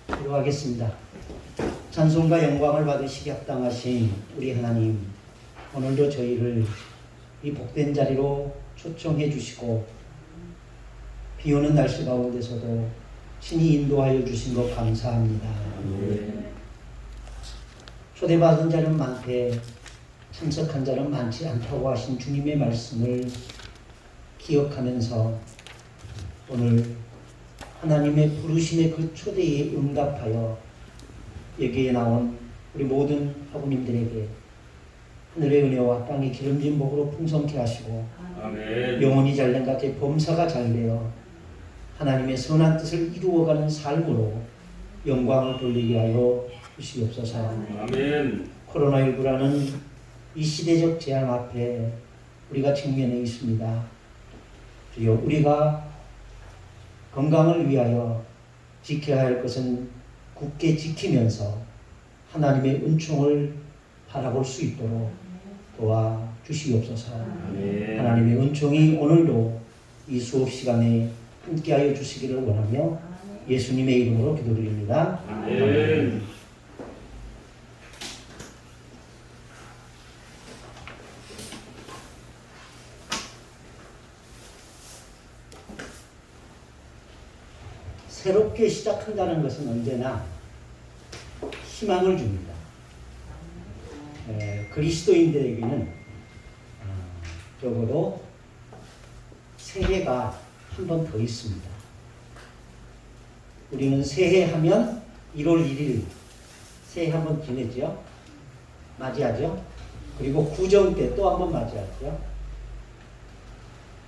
기도하겠습니다. 찬송과 영광을 받으시기 합당하신 우리 하나님, 오늘도 저희를 이 복된 자리로 초청해 주시고 비 오는 날씨 가운데서도 신이 인도하여 주신 것 감사합니다. 초대받은 자는 많되 참석한 자는 많지 않다고 하신 주님의 말씀을 기억하면서 오늘 하나님의 부르심의 그 초대에 응답하여 여기에 나온 우리 모든 학우님들에게 하늘의 은혜와 땅의 기름진 복으로 풍성케 하시고 아멘. 영혼이 잘된 같이 범사가 잘되어 하나님의 선한 뜻을 이루어가는 삶으로 영광을 돌리게 하여 주시옵소서. 아멘. 코로나19라는 이 시대적 재앙 앞에 우리가 직면해 있습니다. 주여, 우리가 건강을 위하여 지켜야 할 것은 굳게 지키면서 하나님의 은총을 바라볼 수 있도록 도와 주시옵소서. 아멘. 하나님의 은총이 오늘도 이 수업 시간에 함께하여 주시기를 원하며 예수님의 이름으로 기도드립니다. 아멘. 새롭게 시작한다는 것은 언제나 희망을 줍니다. 그리스도인들에게는 적어도 새해가 한 번 더 있습니다. 우리는 새해 하면 1월 1일 새해 한 번 지내죠. 맞이하죠. 그리고 구정 때 또 한 번 맞이하죠.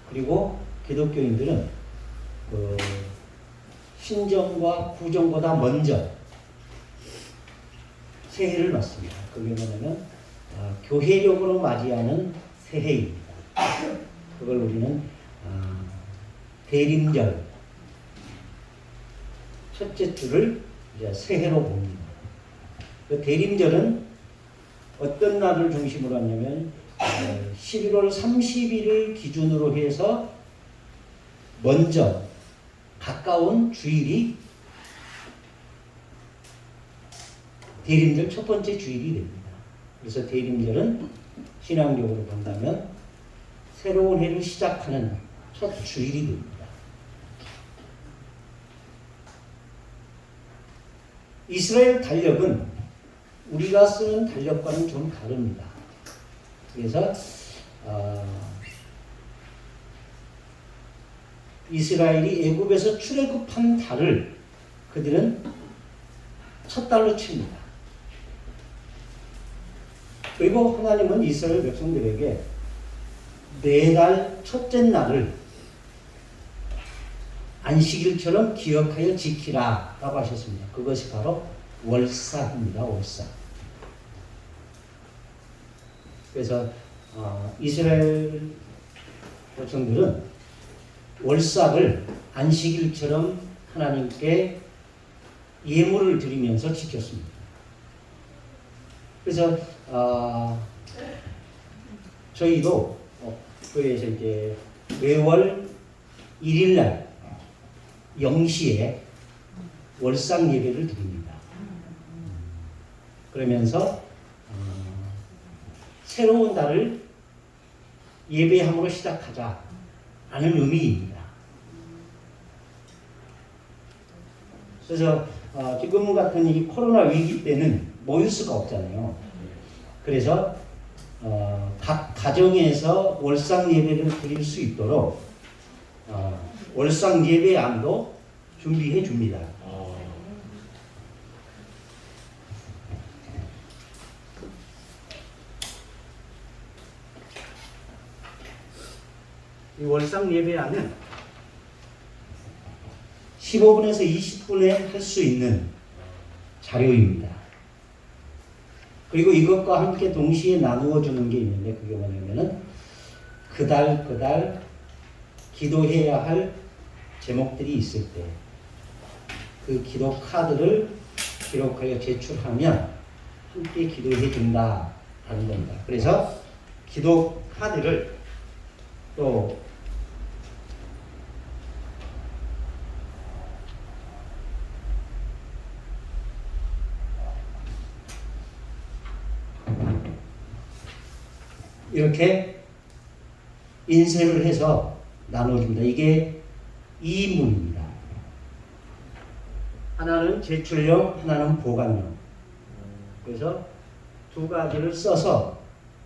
그리고 기독교인들은 신정과 구정보다 먼저 새해를 맞습니다. 그게 뭐냐면 교회력으로 맞이하는 새해입니다. 그걸 우리는 대림절 첫째 주를 이제 새해로 봅니다. 그 대림절은 어떤 날을 중심으로 하냐면 11월 30일을 기준으로 해서 먼저 가까운 주일이 대림절 첫 번째 주일이 됩니다. 그래서 대림절은 신앙적으로 본다면 새로운 해를 시작하는 첫 주일이 됩니다. 이스라엘 달력은 우리가 쓰는 달력과는 좀 다릅니다. 그래서 이스라엘이 애굽에서 출애굽한 달을 그들은 첫 달로 칩니다. 그리고 하나님은 이스라엘 백성들에게 매달 첫째 날을 안식일처럼 기억하여 지키라 라고 하셨습니다. 그것이 바로 월삭입니다. 월삭. 그래서 이스라엘 백성들은 월삭을 안식일처럼 하나님께 예물을 드리면서 지켰습니다. 그래서 저희도 교회에서 이제 매월 1일날 0시에 월삭 예배를 드립니다. 그러면서 새로운 달을 예배함으로 시작하자라는 의미입니다. 그래서 지금 같은 이 코로나 위기 때는 모일 수가 없잖아요. 그래서 각 가정에서 월삭 예배를 드릴 수 있도록 월삭 예배안도 준비해 줍니다. 이 월삭 예배안은 15분에서 20분에 할 수 있는 자료입니다. 그리고 이것과 함께 동시에 나누어 주는 게 있는데 그게 뭐냐면은 그달 기도해야 할 제목들이 있을 때 그 기도 카드를 기록하여 제출하면 함께 기도해 준다라는 겁니다. 그래서 기도 카드를 또 이렇게 인쇄를 해서 나눠줍니다. 이게 2인분입니다. 하나는 제출용, 하나는 보관용. 그래서 두 가지를 써서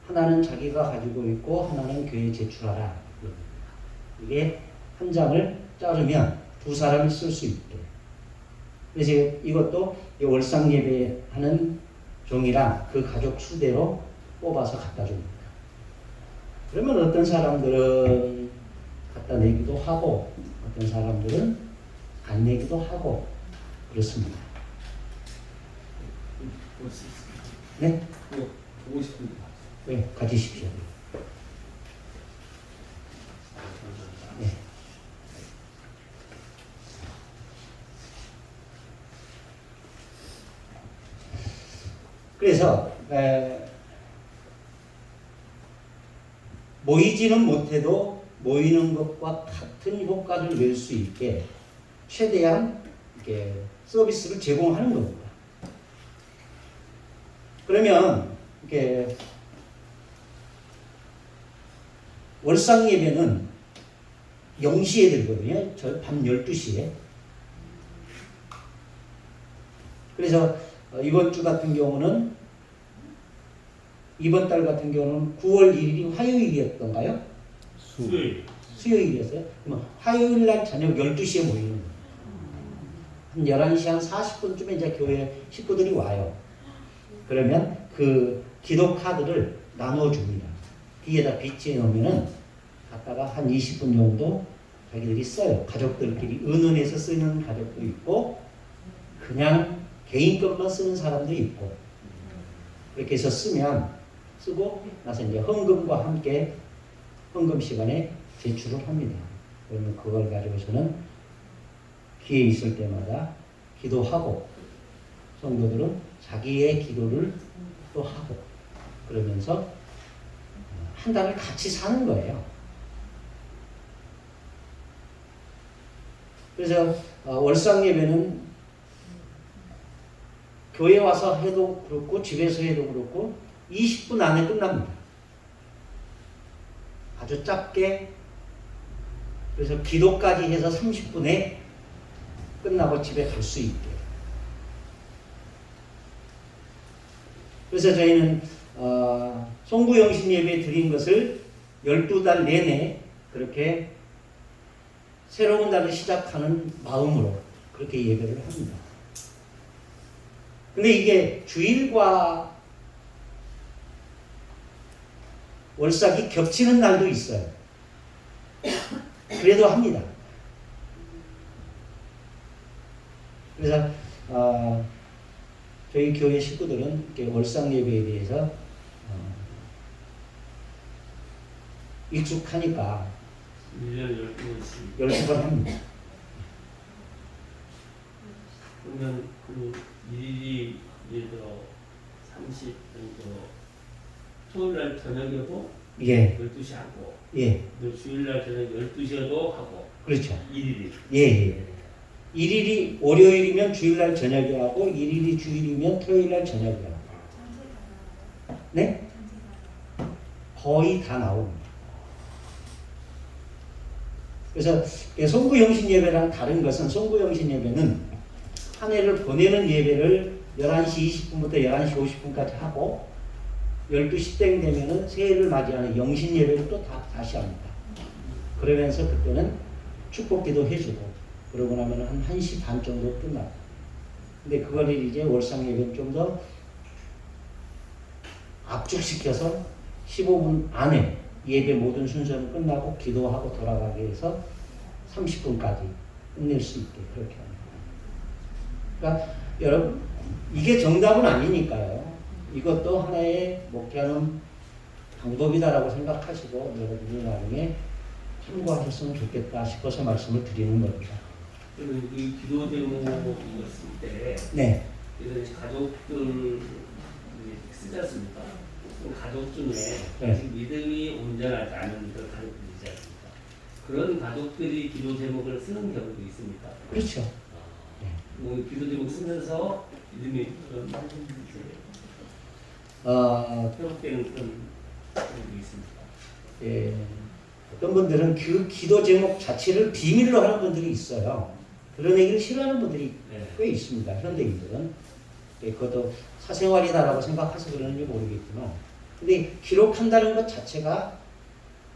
하나는 자기가 가지고 있고 하나는 교회에 제출하라. 이게 한 장을 자르면 두 사람이 쓸 수 있게. 그래서 이것도 월상 예배하는 종이랑 그 가족 수대로 뽑아서 갖다 줍니다. 그러면 어떤 사람들은 갖다 내기도 하고 어떤 사람들은 안 내기도 하고 그렇습니다. 볼 수 있습니다. 네? 이거 보고 싶은데. 네, 가지십시오. 네. 그래서 모이지는 못해도 모이는 것과 같은 효과를 낼 수 있게 최대한 이렇게 서비스를 제공하는 겁니다. 그러면 이렇게 월상 예배는 0시에 들거든요. 저 밤 12시에. 그래서 이번 주 같은 경우는 이번 달 같은 경우는 9월 1일이 화요일이었던가요? 수요일. 수요일이었어요. 그럼 화요일 날 저녁 12시에 모이는 거예요. 한 11시 한 40분쯤에 이제 교회 식구들이 와요. 그러면 그 기도 카드를 나눠줍니다. 뒤에다 비치해 놓으면은 갖다가 한 20분 정도 자기들이 써요. 가족들끼리 은은해서 쓰는 가족도 있고 그냥 개인 것만 쓰는 사람도 있고 그렇게 해서 쓰고 나서 이제 헌금과 함께 헌금 시간에 제출을 합니다. 그러면 그걸 가지고서는 기회 있을 때마다 기도하고 성도들은 자기의 기도를 또 하고 그러면서 한 달을 같이 사는 거예요. 그래서 월상 예배는 교회 와서 해도 그렇고 집에서 해도 그렇고 20분 안에 끝납니다. 아주 짧게 그래서 기도까지 해서 30분에 끝나고 집에 갈 수 있게. 그래서 저희는 송구영신 예배 드린 것을 12달 내내 그렇게 새로운 달을 시작하는 마음으로 그렇게 예배를 합니다. 근데 이게 주일과 월삭이 겹치는 날도 있어요. 그래도 합니다. 그래서 저희 교회 식구들은 이렇게 월삭 예배에 대해서 익숙하니까 1년 12번씩. 12번 합니다. 그러면 그 일일이 예를 들어 30 정도 토요일 날 저녁에도 예, 12시 하고 예, 또 주일 날 저녁 12시에도 하고 그렇죠. 일일이. 예, 예. 일일이 월요일이면 주일날 저녁에 하고 일일이 주일이면 토요일날 저녁에 하고. 네? 거의 다 나옵니다. 그래서 송구영신 예배랑 다른 것은 송구영신 예배는 한 해를 보내는 예배를 11시 20분부터 11시 50분까지 하고 12시 땡 되면은 새해를 맞이하는 영신 예배를 또 다시 합니다. 그러면서 그때는 축복기도 해주고 그러고 나면 한 1시 반 정도 끝나고. 근데 그거를 이제 월상 예배는 좀 더 압축시켜서 15분 안에 예배 모든 순서는 끝나고 기도하고 돌아가게 해서 30분까지 끝낼 수 있게 그렇게 합니다. 그러니까 여러분 이게 정답은 아니니까요. 이것도 하나의 목표하는 방법이다라고 생각하시고 여러분이 나중에 참고하셨으면 좋겠다 싶어서 말씀을 드리는 겁니다. 그러면 이 기도 제목이었을 때 네. 이런 가족들 쓰지 않습니까? 그 가족 중에 네. 아직 믿음이 온전하지 않은 그런 가족들이지 않습니까? 그런 가족들이 기도 제목을 쓰는 경우도 있습니까? 그렇죠. 뭐 기도 제목 쓰면서 믿음이 그런 회복되는 그런 그리고 있습니다. 예, 어떤 분들은 그 기도 제목 자체를 비밀로 하는 분들이 있어요. 그런 얘기를 싫어하는 분들이 네. 꽤 있습니다. 현대인들은. 예, 그것도 사생활이다라고 생각해서 그러는지 모르겠지만, 근데 기록한다는 것 자체가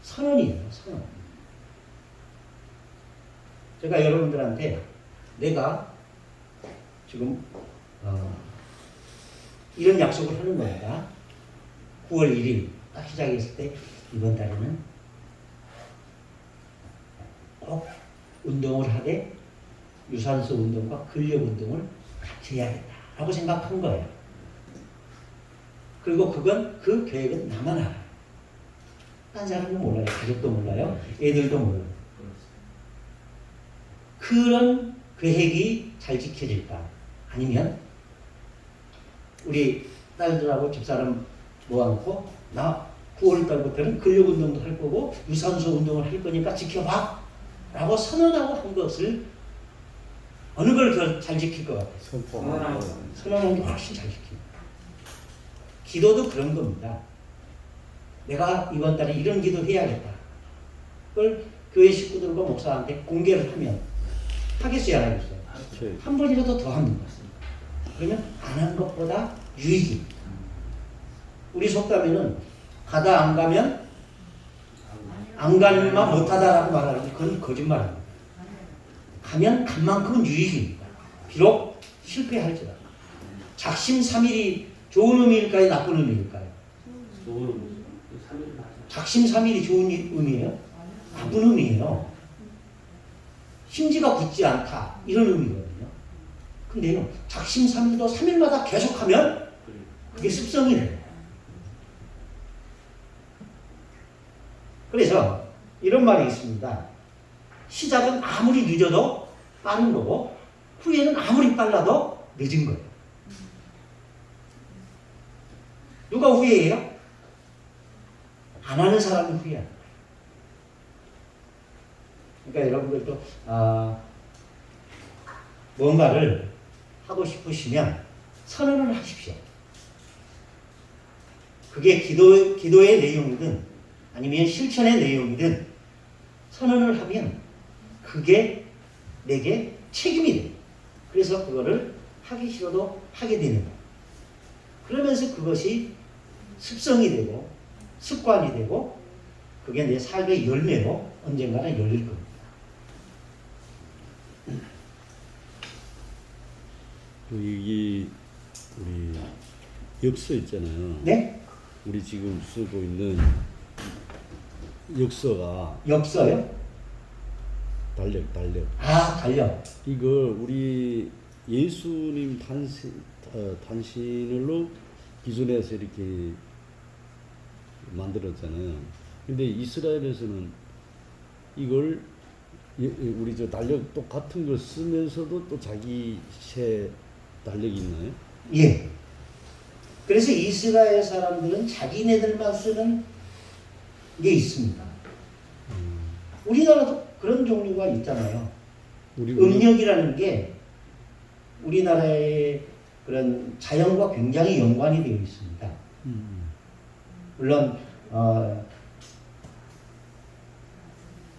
선언이에요. 선언. 제가 여러분들한테 내가 지금 이런 약속을 하는 겁니다. 9월 1일 딱 시작했을 때 이번 달에는 꼭 운동을 하되 유산소 운동과 근력 운동을 같이 해야겠다라고 생각한 거예요. 그리고 그 계획은 나만 알아요. 딴 사람은 몰라요. 가족도 몰라요. 애들도 몰라요. 그런 계획이 잘 지켜질까? 아니면 우리 딸들하고 집사람 모아놓고 나 9월 달부터는 근력 운동도 할 거고 유산소 운동을 할 거니까 지켜봐 라고 선언하고 한 것을 어느 걸 더 잘 지킬 것 같아요? 선언하는 게 훨씬 잘 지킵니다. 기도도 그런 겁니다. 내가 이번 달에 이런 기도 해야겠다. 그걸 교회 식구들과 목사한테 공개를 하면 하겠어요, 안 하겠어요? 한 번이라도 더 합니다. 그러면 안 한 것보다 유익이. 우리 속담에는 가다 안 가면 안 가는만 못하다라고 말하는 그건 거짓말입니다. 가면 간 만큼은 유익입니다. 비록 실패할지라도. 작심삼일이 좋은 의미일까요? 나쁜 의미일까요? 좋은 의미죠. 3일 맞아요. 작심삼일이 좋은 의미예요? 나쁜 의미예요. 심지가 굳지 않다 이런 의미거든요. 근데요, 작심삼일도 3일마다 계속하면 그게 습성이 돼요. 그래서 이런 말이 있습니다. 시작은 아무리 늦어도 빠른 거고 후회는 아무리 빨라도 늦은 거예요. 누가 후회해요? 안 하는 사람은 후회합니다. 그러니까 여러분들도 뭔가를 하고 싶으시면 선언을 하십시오. 그게 기도의 내용이든 아니면 실천의 내용이든 선언을 하면 그게 내게 책임이 돼요. 그래서 그거를 하기 싫어도 하게 되는 거예요. 그러면서 그것이 습성이 되고 습관이 되고 그게 내 삶의 열매로 언젠가는 열릴 겁니다. 이게 우리 역서 있잖아요. 네? 우리 지금 쓰고 있는 역서가 엽서요? 달력. 달력. 이걸 우리 예수님 단신으로 기준해서 이렇게 만들었잖아요. 근데 이스라엘에서는 이걸 우리 저 달력 똑같은 걸 쓰면서도 또 자기 새 달력이 있나요? 예. 그래서 이스라엘 사람들은 자기네들만 쓰는 게 있습니다. 우리나라도 그런 종류가 있잖아요. 음력이라는 게 우리나라의 그런 자연과 굉장히 연관이 되어 있습니다. 물론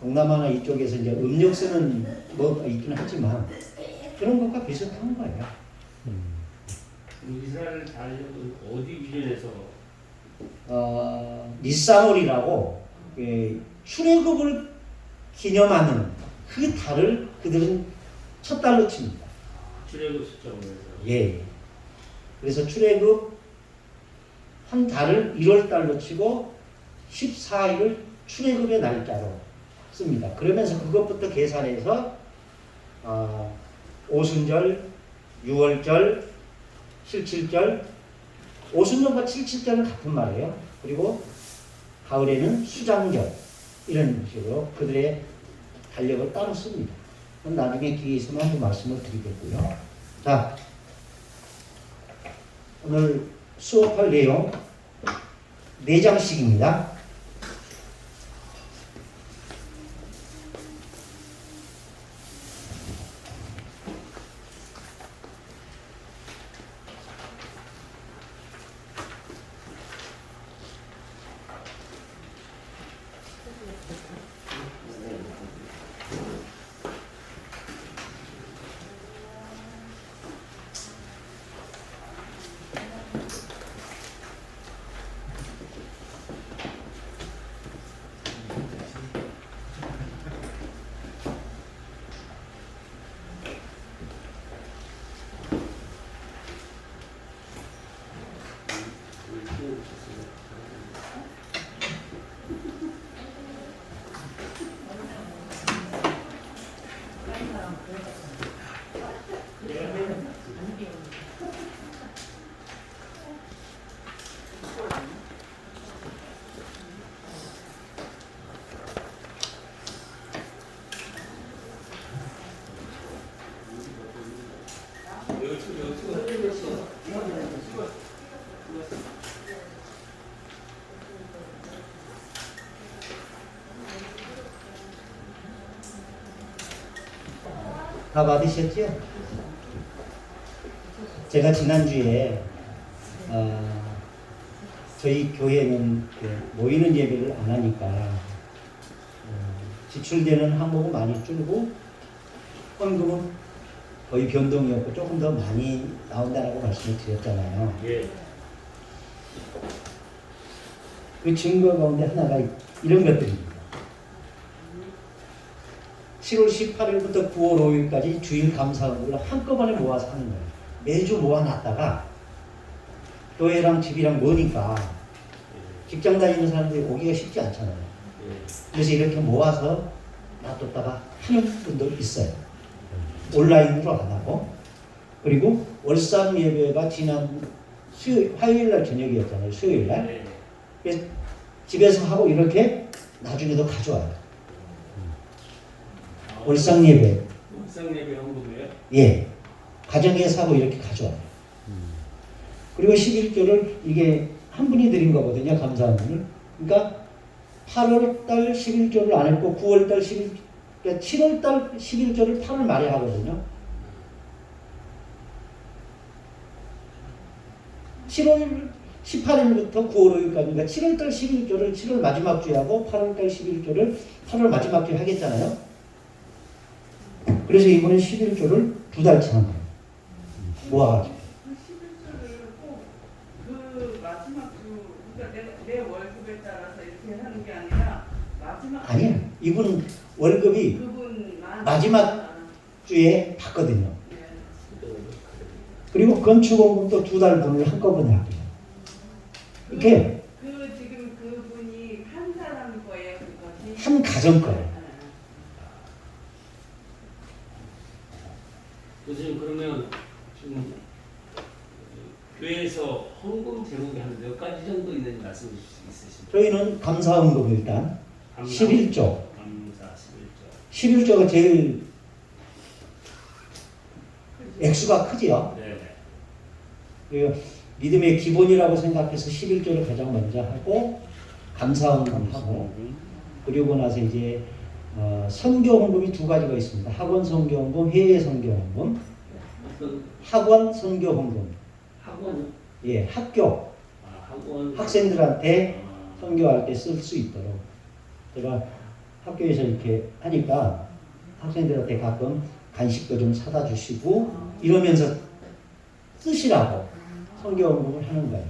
동남아나 이쪽에서 이제 음력 쓰는 뭐 있긴 하지만 그런 것과 비슷한 거예요. 이스라엘 달력은 어디 기준에서 니산월이라고 출애굽을 기념하는 그 달을 그들은 첫 달로 칩니다. 출애굽 시점을 해서 예. 그래서 출애굽 한 달을 1월 달로 치고 14일을 출애굽의 날짜로 씁니다. 그러면서 그것부터 계산해서 오순절, 유월절, 칠칠절, 오순절과 칠칠절은 같은 말이에요. 그리고 가을에는 수장절 이런 식으로 그들의 달력을 따로 씁니다. 그럼 나중에 기회 있으면 한번 말씀을 드리겠고요. 자, 오늘 수업할 내용 4장씩입니다. 다 받으셨죠? 제가 지난주에 저희 교회는 모이는 예배를 안 하니까 지출되는 항목은 많이 줄고 헌금은 거의 변동이 없고 조금 더 많이 나온다라고 말씀을 드렸잖아요. 예. 그 증거 가운데 하나가 이런 것들입니다. 7월 18일부터 9월 5일까지 주일 감사원을 한꺼번에 모아서 하는 거예요. 매주 모아놨다가 교회랑 집이랑 머니까 직장 다니는 사람들이 오기가 쉽지 않잖아요. 그래서 이렇게 모아서 놔뒀다가 하는 분도 있어요. 온라인으로 안 하고. 그리고 월상 예배가 지난 화요일날 저녁이었잖아요. 수요일날. 네. 그래서 집에서 하고 이렇게 나중에도 가져와요. 월상 예배. 월상 예배 헌금이에요? 예. 가정에서 하고 이렇게 가져와요. 그리고 11조를 이게 한 분이 드린 거거든요. 감사한 분을. 그러니까 8월달 11조를 안 했고 9월달 그러니까 7월달 11조를 8월 말에 하거든요. 7월 18일부터 9월 5일까지 그러니까 7월달 11조를 7월 마지막 주에 하고 8월달 11조를 8월 마지막 주에 하겠잖아요. 그래서 이번에 11조를 2달치 한 거예요. 모아가지고. 그 11조를 꼭 그 마지막 주, 그러니까 내 월급에 따라서 이렇게 하는 게 아니라 마지막 아니야. 이분 월급이 그분만 마지막 주에 받거든요. 네. 그리고 건축원금도 2달 분을 한꺼번에 하고요. 이렇게 그 지금 그분이 한 사람 거예요, 그것이? 한 가정 거예요. 교수님 그러면 지금 교회에서 헌금 제목이 한 몇 가지 정도 있는지 말씀해 주실 수 있으십니까? 저희는 감사원금 일단 11조. 감사 11조. 11조가 제일 액수가 크지요. 네. 그리고 믿음의 기본이라고 생각해서 11조를 가장 먼저 하고 감사원금 하고 그리고 나서 이제 선교헌금이 2가지가 있습니다. 학원 선교헌금, 해외 선교헌금. 어떤 학원 선교헌금. 학원? 예, 학교 학원 학생들한테 아, 선교할 때 쓸 수 있도록 제가 학교에서 이렇게 하니까 학생들한테 가끔 간식도 좀 사다 주시고 이러면서 쓰시라고 선교헌금을 하는 거예요.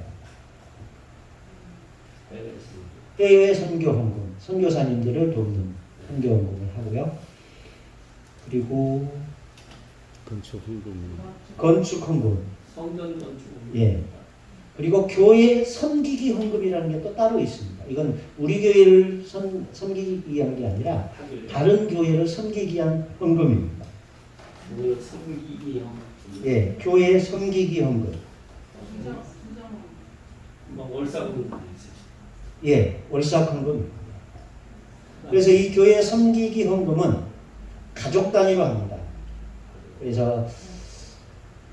알겠습니다. 해외 선교헌금, 선교사님들을 돕는 선교헌금을 하고요. 그리고 건축헌금. 건축헌금, 성전 건축. 예. 그리고 교회 섬기기 헌금이라는 게 또 따로 있습니다. 이건 우리 교회를 섬기기 위한 게 아니라 다른 교회를 섬기기 위한 헌금입니다. 그 섬기기 헌금. 예, 교회 섬기기 헌금. 수정 뭐 월사금도 있으시죠. 예, 월삭 헌금. 그래서 이 교회 섬기기 헌금은 가족 단위로 합니다. 그래서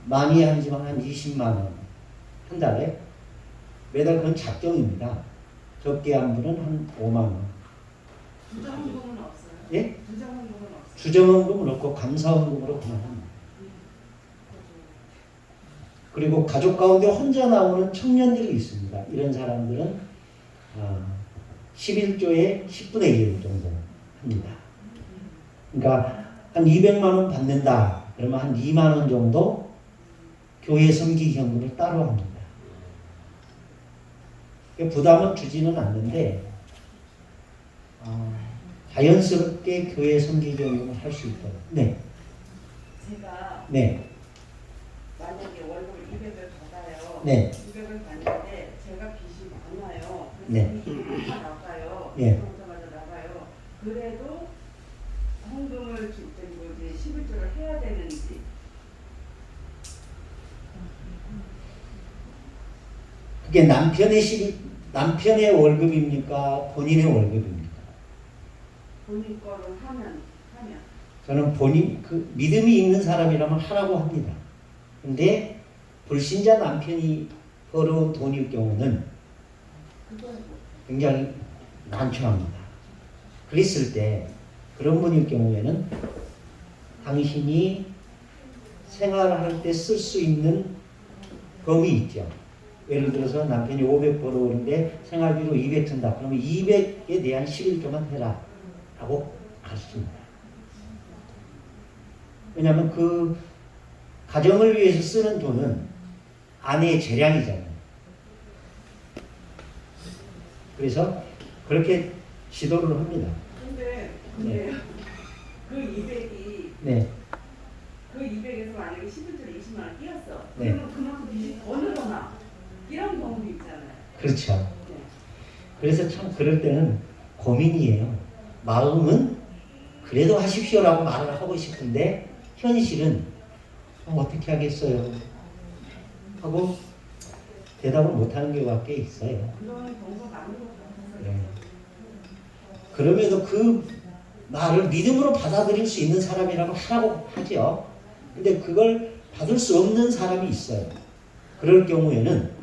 많이 하지만 한 20만 원 한 달에 매달 그건 작정입니다. 적게 한 분은 한 5만 원. 부정헌금은 없어요? 예? 부정헌금은 없어요? 주정헌금은 없고 감사헌금으로 그냥 합니다. 그리고 가족 가운데 혼자 나오는 청년들이 있습니다. 이런 사람들은 11조의 10분의 1 정도 합니다. 그러니까 한 200만 원 받는다. 그러면 한 2만 원 정도 교회 섬기기 헌금을 따로 합니다. 부담은 주지는 않는데 자연스럽게 교회 섬기기 헌금을 할 수 있도록. 네. 제가 네. 만약에 월급을 200을 받아요. 네. 200을 받는데 제가 빚이 많아요. 그래서 네. 빚이 다 나가요. 예. 들어오자마자 나가요. 그래도 헌금을 줄 때 뭐지 11조를 해야 되는지. 그게 남편의 월급입니까? 본인의 월급입니까? 본인 거를 하면 저는 본인 믿음이 있는 사람이라면 하라고 합니다. 근데 불신자 남편이 벌어온 돈일 경우는 그건 굉장히 난처합니다. 그랬을 때 그런 분일 경우에는 당신이 생활할 때 쓸 수 있는 범위 있죠. 예를 들어서 남편이 500 벌어오는데 생활비로 200 든다. 그러면 200에 대한 11조만 해라. 라고 가르칩니다. 왜냐하면 그 가정을 위해서 쓰는 돈은 아내의 재량이잖아요. 그래서 그렇게 지도를 합니다. 근데 그 200이 네. 그 200에서 만약에 11조를 20만 원 띄었어. 네. 그러면 그만큼 빚이 더 늘어나. 이런 경우도 있잖아요. 그렇죠. 네. 그래서 참 그럴 때는 고민이에요. 마음은 그래도 하십시오라고 말을 하고 싶은데 현실은 어떻게 하겠어요 하고 대답을 못하는 경우가 꽤 있어요. 그런 경우가 많은 것 같아서. 네. 그럼에도 그 말을 믿음으로 받아들일 수 있는 사람이라고 하라고 하죠. 근데 그걸 받을 수 없는 사람이 있어요. 그럴 경우에는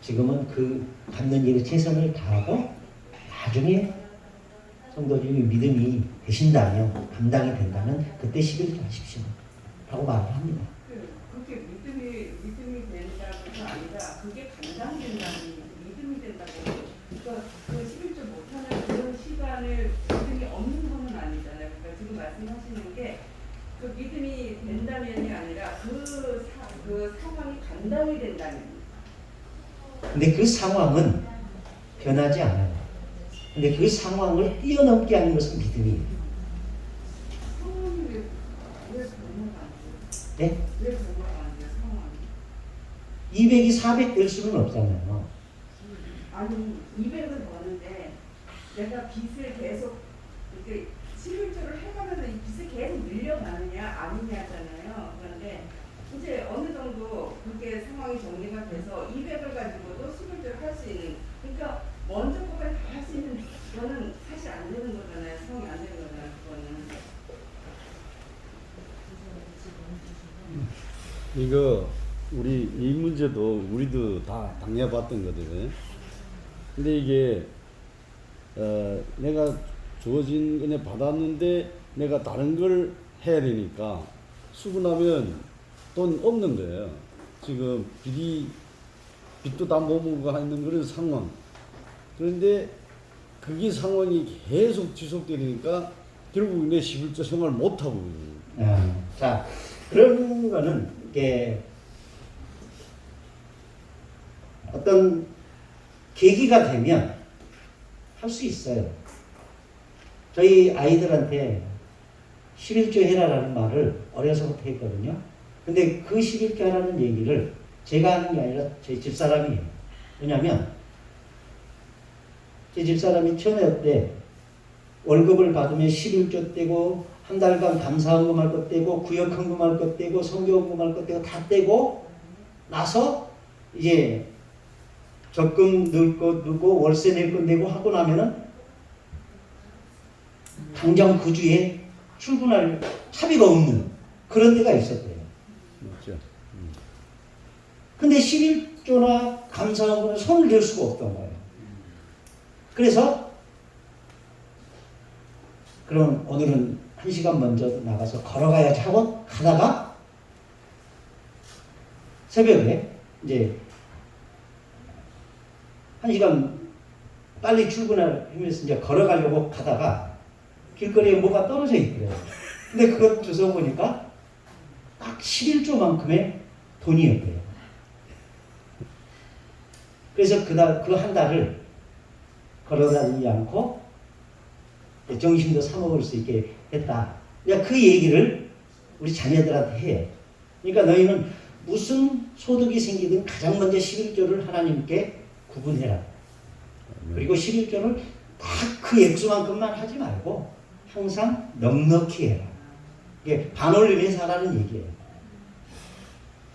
지금은 그 갖는 일에 최선을 다하고 나중에 성도님이 믿음이 되신다면 감당이 된다면 그때 11조 하십시오 라고 말을 합니다. 그게 믿음이 된다고가 아니라 그게 감당된다는 믿음이 된다고. 그러니까 그 11조 못하는 그런 시간을 믿음이 없는 건 아니잖아요. 그러니까 지금 말씀하시는 게 그 믿음이 된다면이 아니라 그 상황이 감당이 된다면. 근데 그 상황은 변하지 않아요. 근데 그 상황을 뛰어넘게 하는 것은 믿음이에요. 상황이 왜 변화가 안 돼요? 네? 왜 변화가 안 돼요? 상황이. 200이 400 될 수는 없잖아요. 아니 200을 버는데 내가 빚을 계속 이렇게 11조를 해가면서 이 빚을 계속 늘려가느냐 아니냐잖아요. 그런데 이제 어느 정도 그렇게 상황이 정리가 돼서 200을 가지고도 11조를 할 수 있는, 그러니까 먼저 거까지 다 할 수 있는 거는 사실 안 되는 거잖아요. 상황이 안 되는 거잖아요. 그거는. 이거 우리 이 문제도 우리도 다 당해봤던 거거든요. 근데 이게 내가 주어진 은혜 받았는데 내가 다른 걸 해야 되니까 수분하면 돈 없는 거예요. 지금 빚도 다 못 먹고 있는 그런 상황. 그런데 그게 상황이 계속 지속되니까 결국 내 11조 생활 못 하고. 자, 그런 거는 이게 어떤 계기가 되면 할 수 있어요. 저희 아이들한테 11조 해라라는 말을 어려서부터 했거든요. 근데 그 11조 하라는 얘기를 제가 하는 게 아니라 저희 집사람이에요. 왜냐하면 제 집사람이 처음에 어때 월급을 받으면 11조 떼고 한 달간 감사헌금 할 것 떼고 구역헌금 할 것 떼고 성교헌금 할 것 떼고 다 떼고 나서 이제 적금 넣을 거 넣고 월세 낼 거 내고 하고 나면은 당장 그 주에 출근할 차비가 없는 그런 때가 있었대요. 맞죠. 근데 11조나 감사헌금을 손을 댈 수가 없던 거예요. 그래서 그럼 오늘은 1시간 먼저 나가서 걸어가야지 하고 가다가 새벽에 이제 1시간 빨리 출근하면서 이제 걸어가려고 가다가 길거리에 뭐가 떨어져 있더래요. 근데 그거 주워 보니까 딱 11조만큼의 돈이었대요. 그래서 그 한 달을 걸어다니지 않고 정신도 사먹을 수 있게 했다. 그러니까 그 얘기를 우리 자녀들한테 해요. 그러니까 너희는 무슨 소득이 생기든 가장 먼저 11조를 하나님께 구분해라. 그리고 11조를 딱 그 액수만큼만 하지 말고 항상 넉넉히 해라. 이게 반올림해서 하라는 얘기예요.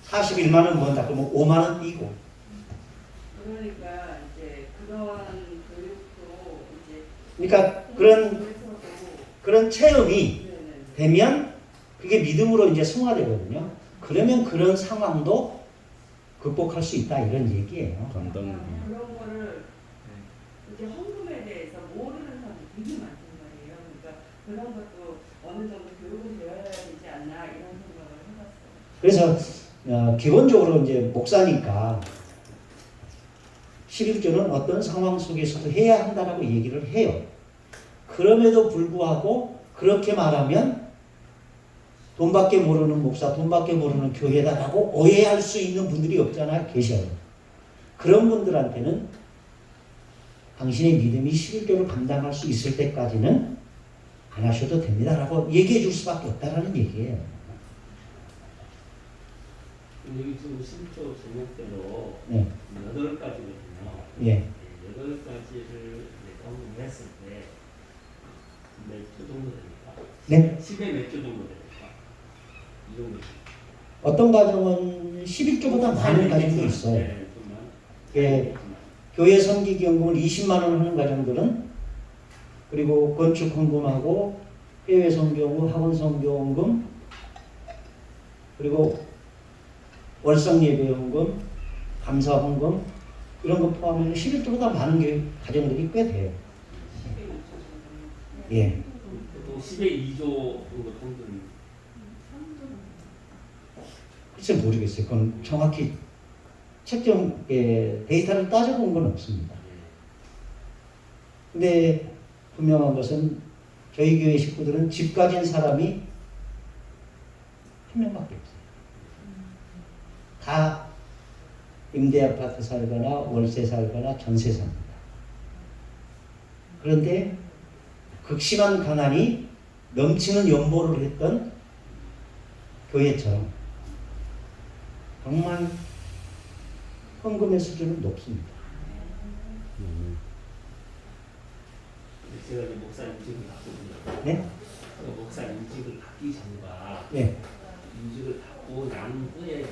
41만 원 번다 그러면 5만 원 띄고. 그러니까 이제 그런 교육도 이제 그러니까 그런 체험이 되면 그게 믿음으로 이제 승화되거든요. 그러면 그런 상황도 극복할 수 있다 이런 얘기예요. 감당. 그런 거를 이제 헌금에 대해서 모르는 사람이 되게 많단 말이에요. 그러니까 그런 것도 어느 정도 그래서 기본적으로 이제 목사니까 11조는 어떤 상황 속에서도 해야 한다라고 얘기를 해요. 그럼에도 불구하고 그렇게 말하면 돈밖에 모르는 목사, 돈밖에 모르는 교회다라고 오해할 수 있는 분들이 없잖아요. 계셔요. 그런 분들한테는 당신의 믿음이 11조를 감당할 수 있을 때까지는 안 하셔도 됩니다라고 얘기해 줄 수밖에 없다라는 얘기예요. 여기 지금 11조 제목대로 네. 8가지거든요. 예. 8가지를 검토했을 때 몇 조 정도 됩니까? 네. 10에 몇 조 정도 됩니까? 이 정도. 어떤 가정은 11조보다 많은 가정도 있어요. 네, 좀만. 예. 교회 섬기기 헌금을 20만 원 하는 가정들은 그리고 건축 헌금하고 해외 선교헌금, 학원 선교헌금 그리고 월성 예배 헌금, 감사 헌금 이런 거 포함해서 11조보다 많은 가정들이 꽤 돼요. 예. 보통 10에 2조 정도 평균. 글쎄 모르겠어요. 그건 정확히 책정 데이터를 따져본 건 없습니다. 근데 분명한 것은 저희 교회 식구들은 집 가진 사람이 한 명밖에 없어요. 다 임대 아파트 살거나 월세 살거나 전세 삽니다. 그런데 극심한 가난이 넘치는 연보를 했던 교회처럼 정말 헌금의 수준은 높습니다. 제가 이제 목사 인직을 받거든요. 네? 목사 인직을 받기 전과 네. 인직을 받고 난 후에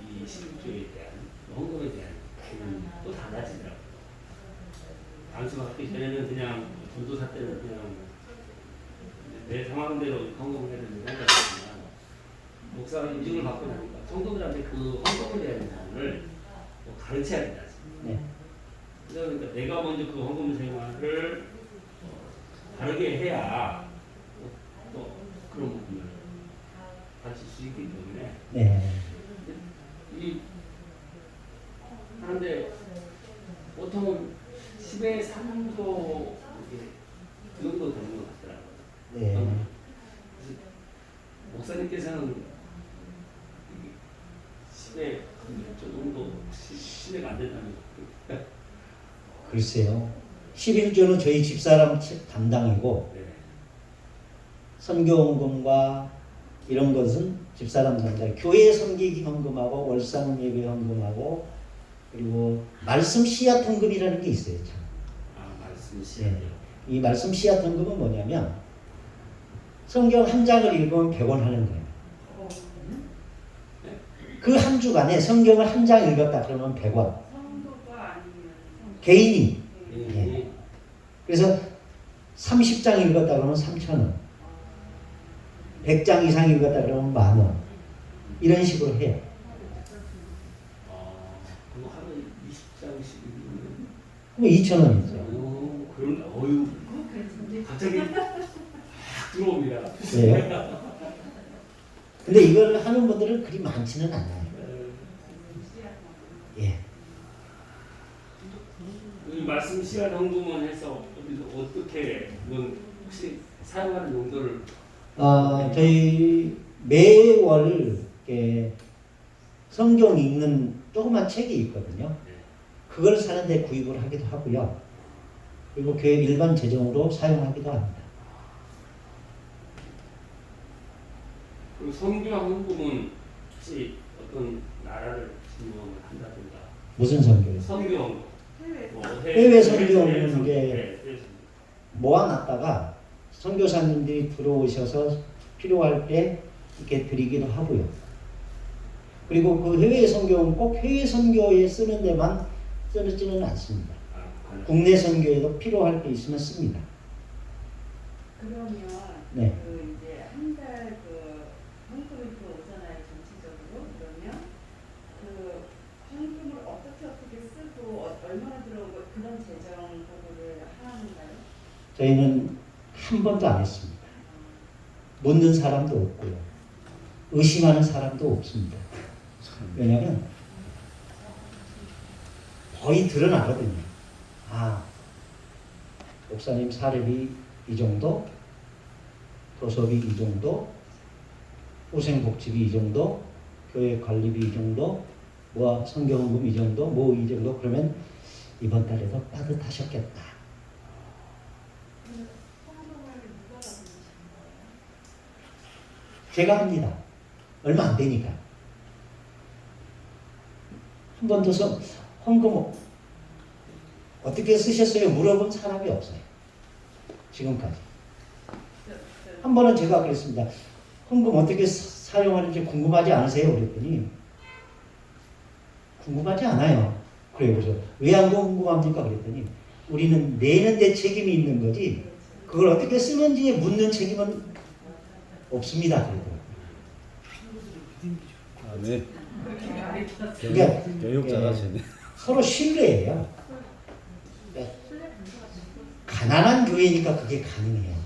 이 11조에 대한 헌금에 대한 개념이 또 달라지더라고요. 당시 받기 전에는 그냥 전도사 때는 그냥 내 상황대로 헌금을 해야 되는 생각이었지만 목사 인직을 받고 나니까 성도들한테 그 헌금에 대한 부분을 뭐 가르쳐야 된다. 네. 그러니까 내가 먼저 그 헌금 생활을 다르게 해야 또 그런 부분을 가르칠 수 있기 때문에 네. 이 하는데 보통은 10에 3조 그 정도 되는 것 같더라고요. 네. 목사님께서는 10에 저 정도 신뢰가 안 된다는 거. 글쎄요. 11조는 저희 집사람 담당이고 네. 선교헌금과 이런 것은 집사람 담당. 교회 섬기기 헌금하고 월상 예배 헌금하고 그리고 말씀 씨앗 헌금이라는 게 있어요. 참. 아 말씀 네. 시간이요. 이 말씀 씨앗 헌금은 뭐냐면 성경 한 장을 읽으면 100원 하는 거예요. 그 한 주간에 성경을 한 장 읽었다 그러면 100원. 성도가 아니면 개인이. 예. 예. 그래서 30장 읽었다 그러면 3,000원. 100장 이상 읽었다 그러면 10,000원. 이런 식으로 해요. 그럼 하루에 20장씩 읽으면 그럼 2,000원이죠. 그런 어유 갑자기 확 들어옵니다. 왜요? 근데 이걸 하는 분들은 그리 많지는 않아요. 예. 이 말씀 시간 헌금은 해서 어떻게 그건 혹시 사용하는 용도를 저희 매월 이렇게 성경 읽는 조그만 책이 있거든요. 그걸 사는데 구입을 하기도 하고요. 그리고 교회 일반 재정으로 사용하기도 합니다. 그리고 선교 헌금은 혹시 어떤 나라를 지원을 한다든가 무슨 선교요? 선교 헌금 뭐 해외 선교 헌금은 선교, 이게 해외 선교. 모아놨다가 선교사님들이 들어오셔서 필요할 때 이렇게 드리기도 하고요. 그리고 그 해외 선교는 꼭 해외 선교에 쓰는 데만 쓰지는 않습니다. 국내 선교에도 필요할 때 있으면 씁니다. 그러면 네. 그 이제 한 달 그 헌금이 들어오잖아요 전체적으로. 그러면 그 헌금을 어떻게 쓰고 얼마나 들어오고 그런 재정 보고를 하는가요? 저희는 한 번도 안 했습니다. 묻는 사람도 없고요. 의심하는 사람도 없습니다. 왜냐하면 거의 드러나거든요. 아, 목사님 사례비 이 정도, 도서비 이 정도, 후생복지비 이 정도, 교회 관리비 이 정도, 뭐 선교헌금 이 정도, 뭐 이 정도. 그러면 이번 달에도 빠듯하셨겠다. 제가 합니다. 얼마 안 되니까. 한 번 더 헌금 어떻게 쓰셨어요? 물어본 사람이 없어요. 지금까지. 한 번은 제가 그랬습니다. 헌금 어떻게 사용하는지 궁금하지 않으세요? 그랬더니 궁금하지 않아요. 그래요. 그래서 왜 안 궁금합니까? 그랬더니 우리는 내는 데 책임이 있는 거지 그걸 어떻게 쓰는지에 묻는 책임은 없습니다. 그러더라고요. 아, 네. 그러니까 교육 잘하시네. 서로 신뢰해요. 가난한 교회니까 그게 가능해요.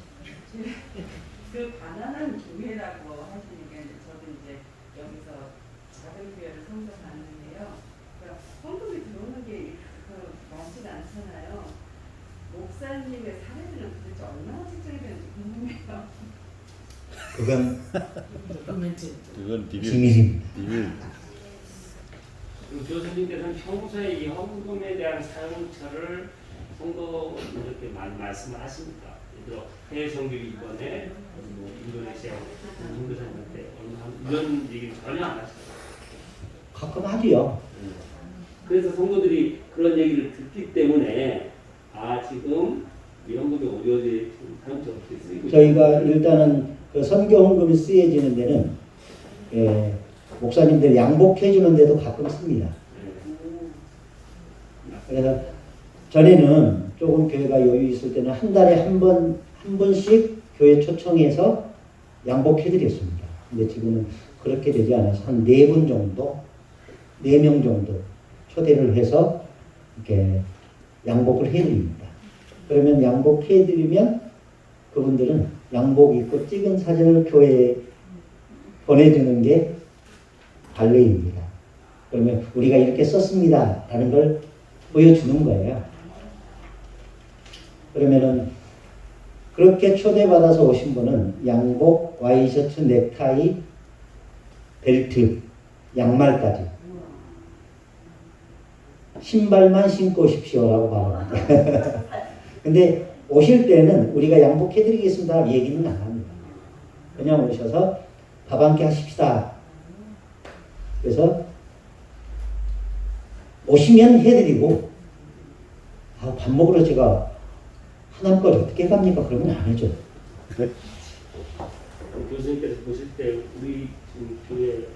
그 가난한 교회라고 하시니까 이제 저도 이제 여기서 작은 교회를 성장하는데요. 그러니까 헌금이 들어오는 게 많지가 않잖아요. 목사님의 사례들은 도대체 얼마나 책정이 되는지 궁금해요. 그건 비밀. 비밀입니다. 비밀. 그럼 교수님께서는 평소에 이 헌금에 대한 사용처를 성도 이렇게 말씀을 하십니까? 예를 들어 해외 선교 이번에 뭐 인도네시아 선교사님한테 이런 얘기를 전혀 안 하시죠. 가끔 하지요. 그래서 성도들이 그런 얘기를 듣기 때문에 아 지금 이 헌금이 어디 사용처 어떻게 쓰이고 저희가 일단은 그 선교 헌금이 쓰여지는 데는 목사님들 양복해 주는 데도 가끔 씁니다. 그래서 전에는 조금 교회가 여유 있을 때는 한 달에 한 번씩 교회 초청해서 양복해 드렸습니다. 근데 지금은 그렇게 되지 않아서 한 4분 정도, 4명 정도 초대를 해서 이렇게 양복을 해 드립니다. 그러면 양복해 드리면 그분들은 양복 입고 찍은 사진을 교회에 보내주는 게 관례입니다. 그러면 우리가 이렇게 썼습니다 라는 걸 보여주는 거예요. 그러면은 그렇게 초대받아서 오신 분은 양복, 와이셔츠, 넥타이, 벨트, 양말까지 신발만 신고 오십시오라고 말합니다. 근데 오실 때는 우리가 양복해드리겠습니다 얘기는 안 합니다. 그냥 오셔서 밥 한 끼 하십시다. 그래서 오시면 해드리고 밥 먹으러 제가 하나님까지 어떻게 갑니까? 그러면 안 해줘. 교수님께서 보실 때 우리 지금 교회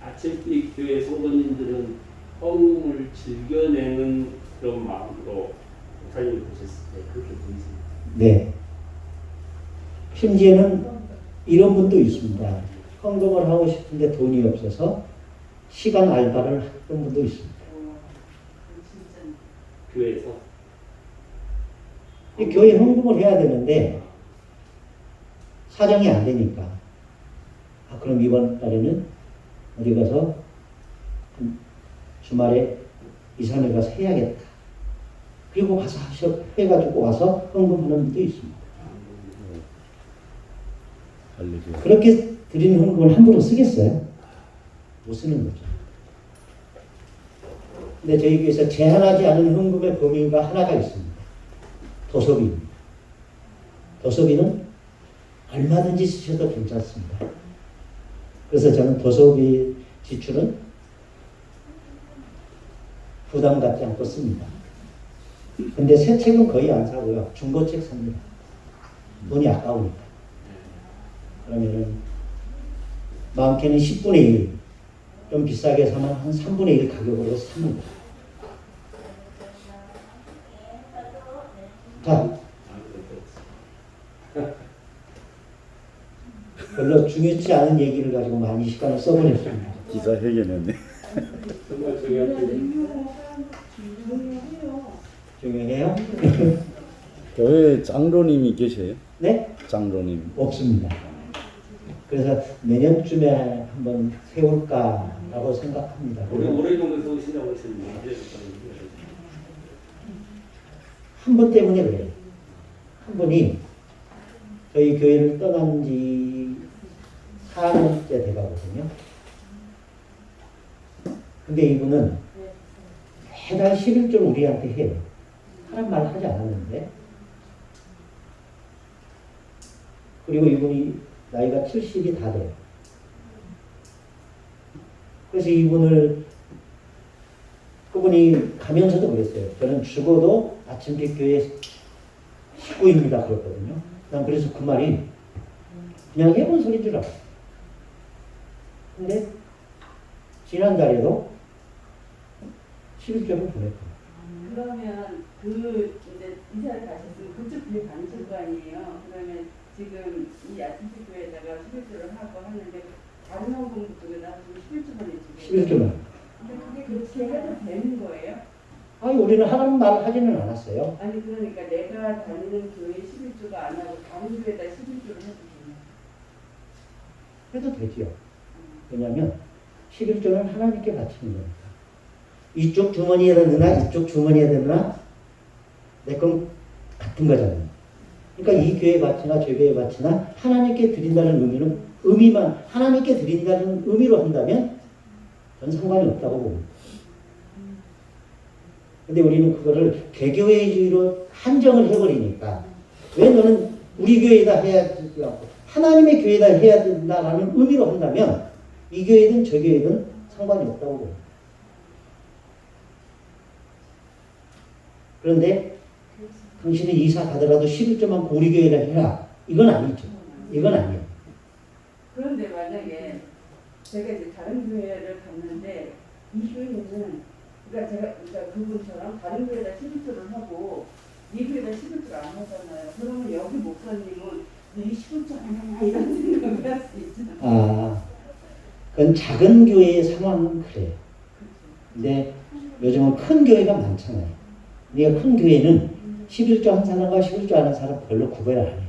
아침빛 교회 성도님들은 헌금을 즐겨내는 그런 마음으로 목사님을 보셨을 때 그렇게 보이십니까? 네. 심지어는 이런 분도 있습니다. 헌금을 하고 싶은데 돈이 없어서 시간 알바를 했던 분도 있습니다. 교회에서 이 교회 헌금을 해야 되는데 사정이 안 되니까 그럼 이번 달에는 어디 가서 주말에 2, 3일 가서 해야겠다. 그리고 가서 해가지고 와서 헌금하는 분도 있습니다. 그렇게 드리는 헌금을 함부로 쓰겠어요? 못 쓰는 거죠. 근데 저희 교회에서 제한하지 않은 헌금의 범위가 하나가 있습니다. 도서비입니다. 도서비는 얼마든지 쓰셔도 괜찮습니다. 그래서 저는 도서비 지출은 부담 갖지 않고 씁니다. 근데 새 책은 거의 안 사고요. 중고책 삽니다. 돈이 아까우니까. 그러면은 많게는 10분의 1, 좀 비싸게 사면 한 3분의 1 가격으로 삽니다. 자, 별로 중요치 않은 얘기를 가지고 많이 시간을 써버렸습니다. 기사 해결했네. 정말 중요한 중요해요? 교회 장로님이 계세요? 네? 장로님. 없습니다. 그래서 내년쯤에 한번 세울까라고 생각합니다. 올해 정도 세우신다고 했었는데 한 분 때문에 그래요. 한 분이 저희 교회를 떠난 지 4년째 돼가거든요. 근데 이분은 매달 11조 우리한테 해요. 하란 말 하지 않았는데. 그리고 이분이 나이가 70이 다 돼요. 그래서 그분이 가면서도 그랬어요. 저는 죽어도 아침빛 교회 식구입니다. 그랬거든요. 난 그래서 그 말이 그냥 해본 소리인 줄 알았어요. 근데 지난달에도 11조를 보냈고. 그러면 이제 이사를 가셨으면 그쪽 교회 가실 거 아니에요. 그러면 지금 이 아침식 교회에다가 11조를 하고 하는데 다른 헌금 쪽에다 11조만 해주고. 11조만. 근데 그게 그렇게 해도 되는 거예요? 아니 우리는 하라는 말을 하지는 않았어요. 아니 그러니까 내가 다니는 교회 11조가 안 하고 다른 교회에다 11조를 해도 되나요? 해도 되지요. 왜냐하면 11조는 하나님께 바치는 거니까. 이쪽 주머니에다 넣으나 이쪽 주머니에다 넣으나 내 건 같은 거잖아요. 그러니까 이 교회 바치나 저 교회 바치나 하나님께 드린다는 의미만 하나님께 드린다는 의미로 한다면 전 상관이 없다고 봅니다. 근데 우리는 그거를 개교회주의로 한정을 해버리니까 왜 너는 우리 교회에다 해야 되지 않고 하나님의 교회에다 해야 된다라는 의미로 한다면 이 교회든 저 교회든 상관이 없다고 봅니다. 그런데 당신이 이사 가더라도 11조만 우리 교회에다 해라. 이건 아니죠. 이건 아니에요. 그런데 만약에 제가 이제 다른 교회를 갔는데 이 교회는 그러니까 그분처럼 다른 교회에다 11조를 하고 이 교회에다 11조를 안 하잖아요. 그러면 여기 목사님은 이 11조 하나 이런 생각을 할 수 있잖아요. 아, 그건 작은 교회의 상황은 그래요. 근데 요즘은 큰 교회가 많잖아요. 그러니까 큰 교회는 11조 한 사람과 11조 하는 사람 별로 구별 안 해요.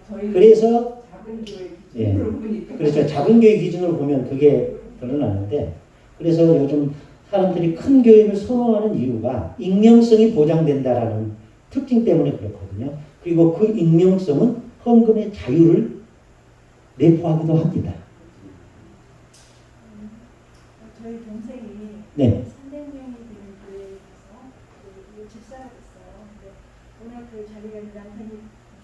그러니까 그래서 작은 교회 예, 기준으로 보니까 그렇죠. 작은 교회 기준으로 보면 그게 드러나는데 그래서 요즘 사람들이 큰 교회를 선호하는 이유가 익명성이 보장된다라는 특징 때문에 그렇거든요. 그리고 그 익명성은 헌금의 자유를 내포하기도 합니다. 저희 동생이 네. 300명이 되는 교회에서 그 집사가 됐어요. 근데 워낙 그 자기가 남편이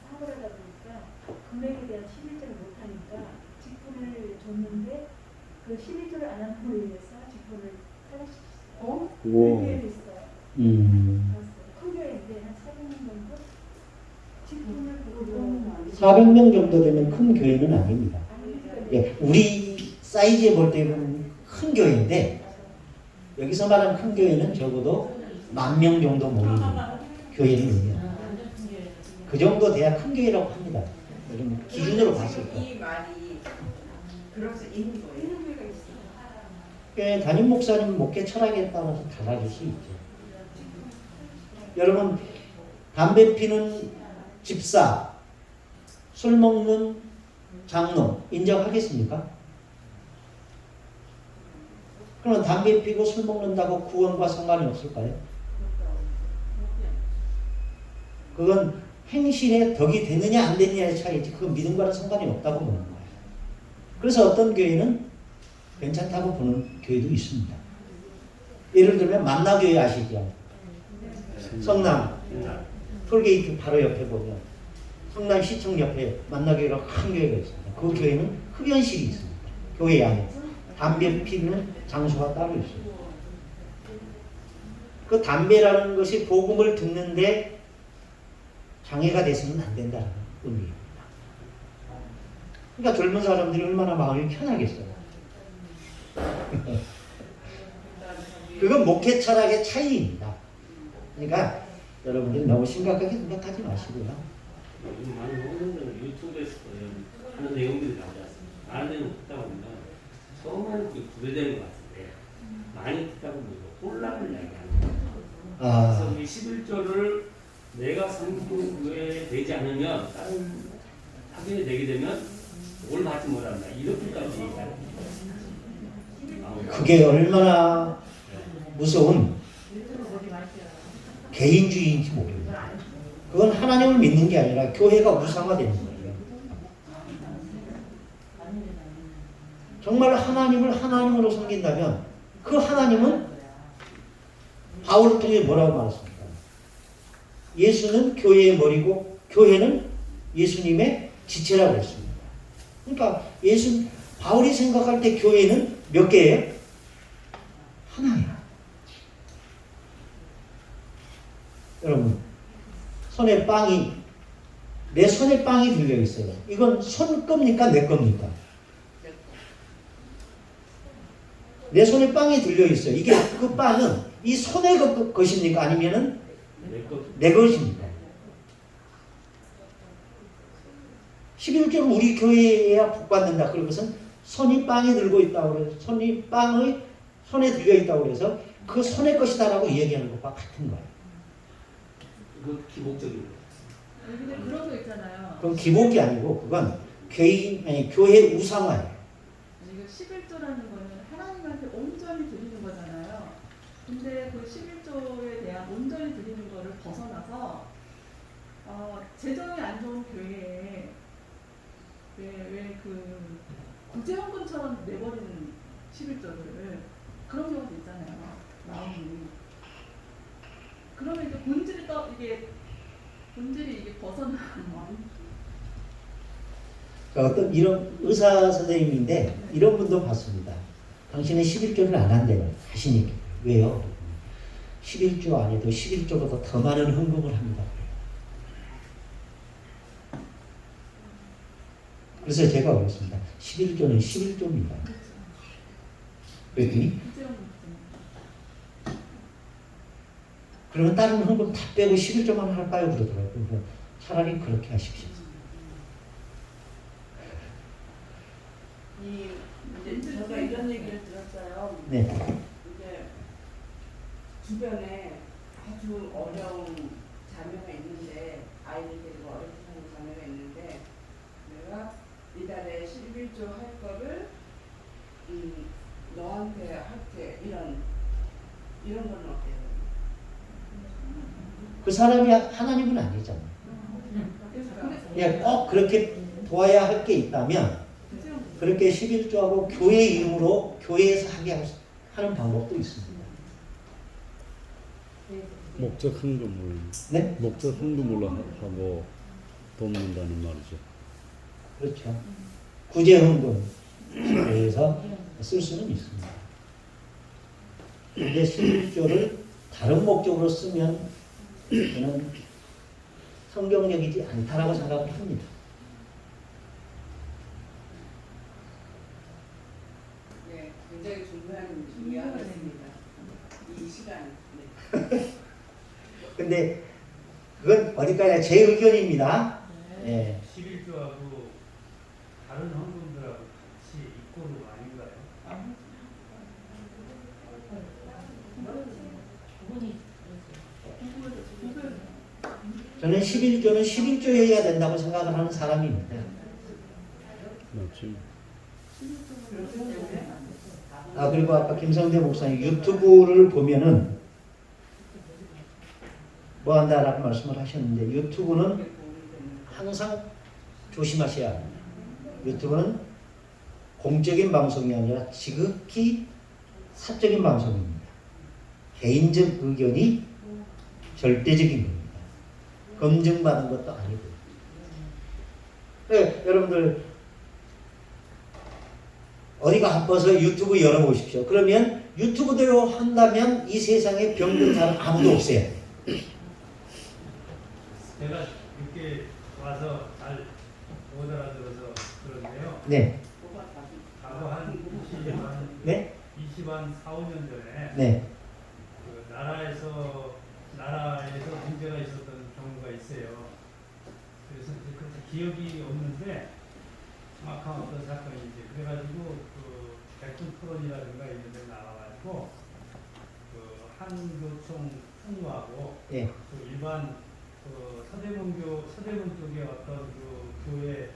사고를 하다 보니까 금액에 대한 11조를 못하니까 직분을 줬는데 그 11조를 안 한 거에 의해서 직분을 탈락시켰어요. 그 우와. 교회도 있어요. 큰 교회인데 한 400명 정도 직분을 보고 400명 정도 되면 큰 교회는 아닙니다. 아니 예, 우리 사이즈에 볼 때는 큰 교회인데 여기서 말하는 큰 교회는 적어도 10,000명 정도 모이는 교회를 의미합니다. 그 정도 돼야 큰 교회라고 합니다. 요즘 기준으로 봤을 때. 이 말이 그럴 수 있는 거예요. 있는 교회가 있어요. 그 담임 목사님 목회 철학에 따라서 달라질 수 있죠. 여러분 담배 피는 집사, 술 먹는 장로 인정하겠습니까? 그러면 담배 피고 술 먹는다고 구원과 상관이 없을까요? 그건 행실에 덕이 되느냐 안 되느냐의 차이지 그건 믿음과는 상관이 없다고 보는 거예요. 그래서 어떤 교회는 괜찮다고 보는 교회도 있습니다. 예를 들면 만나교회 아시죠? 성남 톨게이트 바로 옆에 보면 성남시청 옆에 만나교회가 큰 교회가 있습니다. 그 교회는 흡연실이 있습니다. 교회 안에 담배 피는 장소가 따로 있어요. 그 담배라는 것이 복음을 듣는데 장애가 돼서는 안 된다는 의미입니다. 그러니까 젊은 사람들이 얼마나 마음이 편하겠어요. 그건 목회 철학의 차이입니다. 그러니까 여러분들이 너무 심각하게 생각하지 마시고요. 요즘 많이 먹는 유튜브에서 하는 내용들이 나오지 않습니까? 많은 내용 듣다 보면 처음에는 그게 구별되는 것 같은데 많이 듣다 보면 혼란을 이야기하는 거예요. 그래서 이 11조를 내가 성교에 되지 않으면 다른 학교에 내게 되면 뭘 받지 못한다. 이렇게까지 얘기하는 그게 얼마나 무서운 개인주의인지 모릅니다. 그건 하나님을 믿는 게 아니라 교회가 우상화되는 거예요. 정말 하나님을 하나님으로 섬긴다면 그 하나님은 바울을 통해 뭐라고 말했습니까? 예수는 교회의 머리고 교회는 예수님의 지체라고 했습니다. 그러니까 바울이 생각할 때 교회는 몇 개예요? 하나야. 여러분, 내 손에 빵이 들려 있어요. 이건 손 겁니까? 내 겁니까? 내 손에 빵이 들려 있어요. 이게 그 빵은 이 손의 것입니까? 아니면은 내 것입니까? 11조는 우리 교회에야 복받는다. 그것은 손이 빵이 들고 있다고 그래서 손이 빵의 손에 들려 있다고 그래서 그 손의 것이다라고 얘기하는 것과 같은 거예요. 그 기복적인 거. 근데 그런 거 있잖아요. 그건 기복이 아니고 그건 교회 우상화예요. 이거 11조라는 거는 하나님한테 온전히 드리는 거잖아요. 근데 그 11조에 대한 온전히 드리는 거를 벗어나서 재정이 안 좋은 교회에 왜 그 구제헌금처럼 내버리는 11조를 그런 경우도 있잖아요. 마음이. 그러면 이제 본질이 이게 벗어나는 거. 어떤 이런 의사 선생님인데 이런 분도 봤습니다. 당신은 11조를 안 한대요. 자신이. 왜요? 11조 안 해도 11조보다 더 많은 헌금을 합니다. 그래서 제가 그랬습니다. 11조는 11조입니다. 그랬더니 그러면 다른 헌금 다 빼고 11조만 할까요? 그러더라고요. 차라리 그렇게 하십시오. 제가 이런 얘기를 들었어요. 네. 이제 주변에 아주 어려운 자녀가 있는데 아이를 데리고 어렵게 사는 자녀가 있는데 내가 이달에 11조 할 거를 너한테 할게 이런 건 어때요? 그 사람이 하나님은 아니잖아요. 그냥 꼭 그렇게 도와야 할 게 있다면 그렇게 11조하고 교회 이름으로 교회에서 하게 하는 방법도 있습니다. 목적 헌금을 네? 목적 헌금으로 하고 돕는다는 말이죠. 그렇죠. 구제헌금에서 쓸 수는 있습니다. 근데 11조를 다른 목적으로 쓰면 저는 성경적이지 않다라고 생각을 합니다. 네, 굉장히 중요한 이야기였습니다. 이 시간. 네. 근데 그건 어디까지나 제 의견입니다. 네. 11조하고 다른 헌금들하고 같이 입고는 아닌가요? 저는 11조는 11조여야 된다고 생각을 하는 사람입니다. 맞지? 그리고 아까 김성대 목사님 유튜브를 보면은 뭐 한다라고 말씀을 하셨는데 유튜브는 항상 조심하셔야 합니다. 유튜브는 공적인 방송이 아니라 지극히 사적인 방송입니다. 개인적 의견이 절대적인 겁니다. 검증받은 것도 아니고. 네, 여러분들 어디가 아파서 유튜브 열어보십시오. 그러면 유튜브대로 한다면 이 세상에 병든 사람 아무도 없어요. 제가 이렇게 와서 잘 못 알아들어서 그런데요. 네. 과거 한 네? 20한 4, 5년 전에 네. 그 나라에서 문제가 있었던 경우가 있어요. 그래서 이제 그렇게 기억이 없는데 정확한 어떤 사건인지 그래가지고 그 백분 토론이라든가 이런 데 나와가지고 그 한교총 총무하고 예. 그 일반 그 서대문 쪽의 어떤 그 교회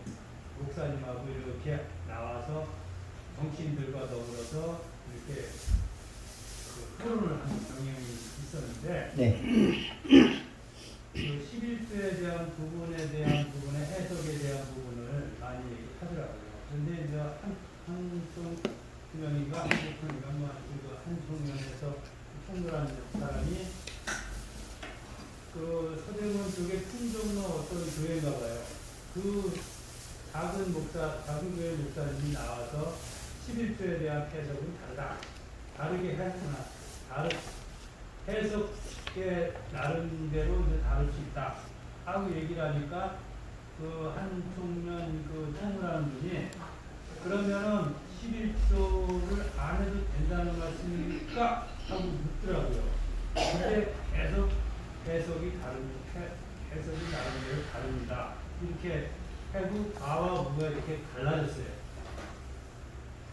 목사님하고 이렇게 나와서 정치인들과 더불어서 이렇게 그 토론을 하는 경향이 있었는데 네. 그 11조에 대한 부분에 대한 부분의 해석에 대한 부분을 많이 얘기하더라고요. 그런데 이제 한총명인가 한국인가 한 총명에서 총무라는 사람이 그 서대문 쪽에 풍정로 어떤 교회인가 봐요. 그 작은 교회 목사님이 나와서 11조에 대한 해석은 다르다. 다르게 했구나. 해석의 나름대로 이제 다를 수 있다. 하고 얘기를 하니까 그 한총련 그 총무라는 분이 그러면은 11조를 안 해도 된다는 말씀입니까? 하고 묻더라고요. 근데 계속 해석이 나름대로 다릅니다. 이렇게 해도 가와 무가 이렇게 갈라졌어요.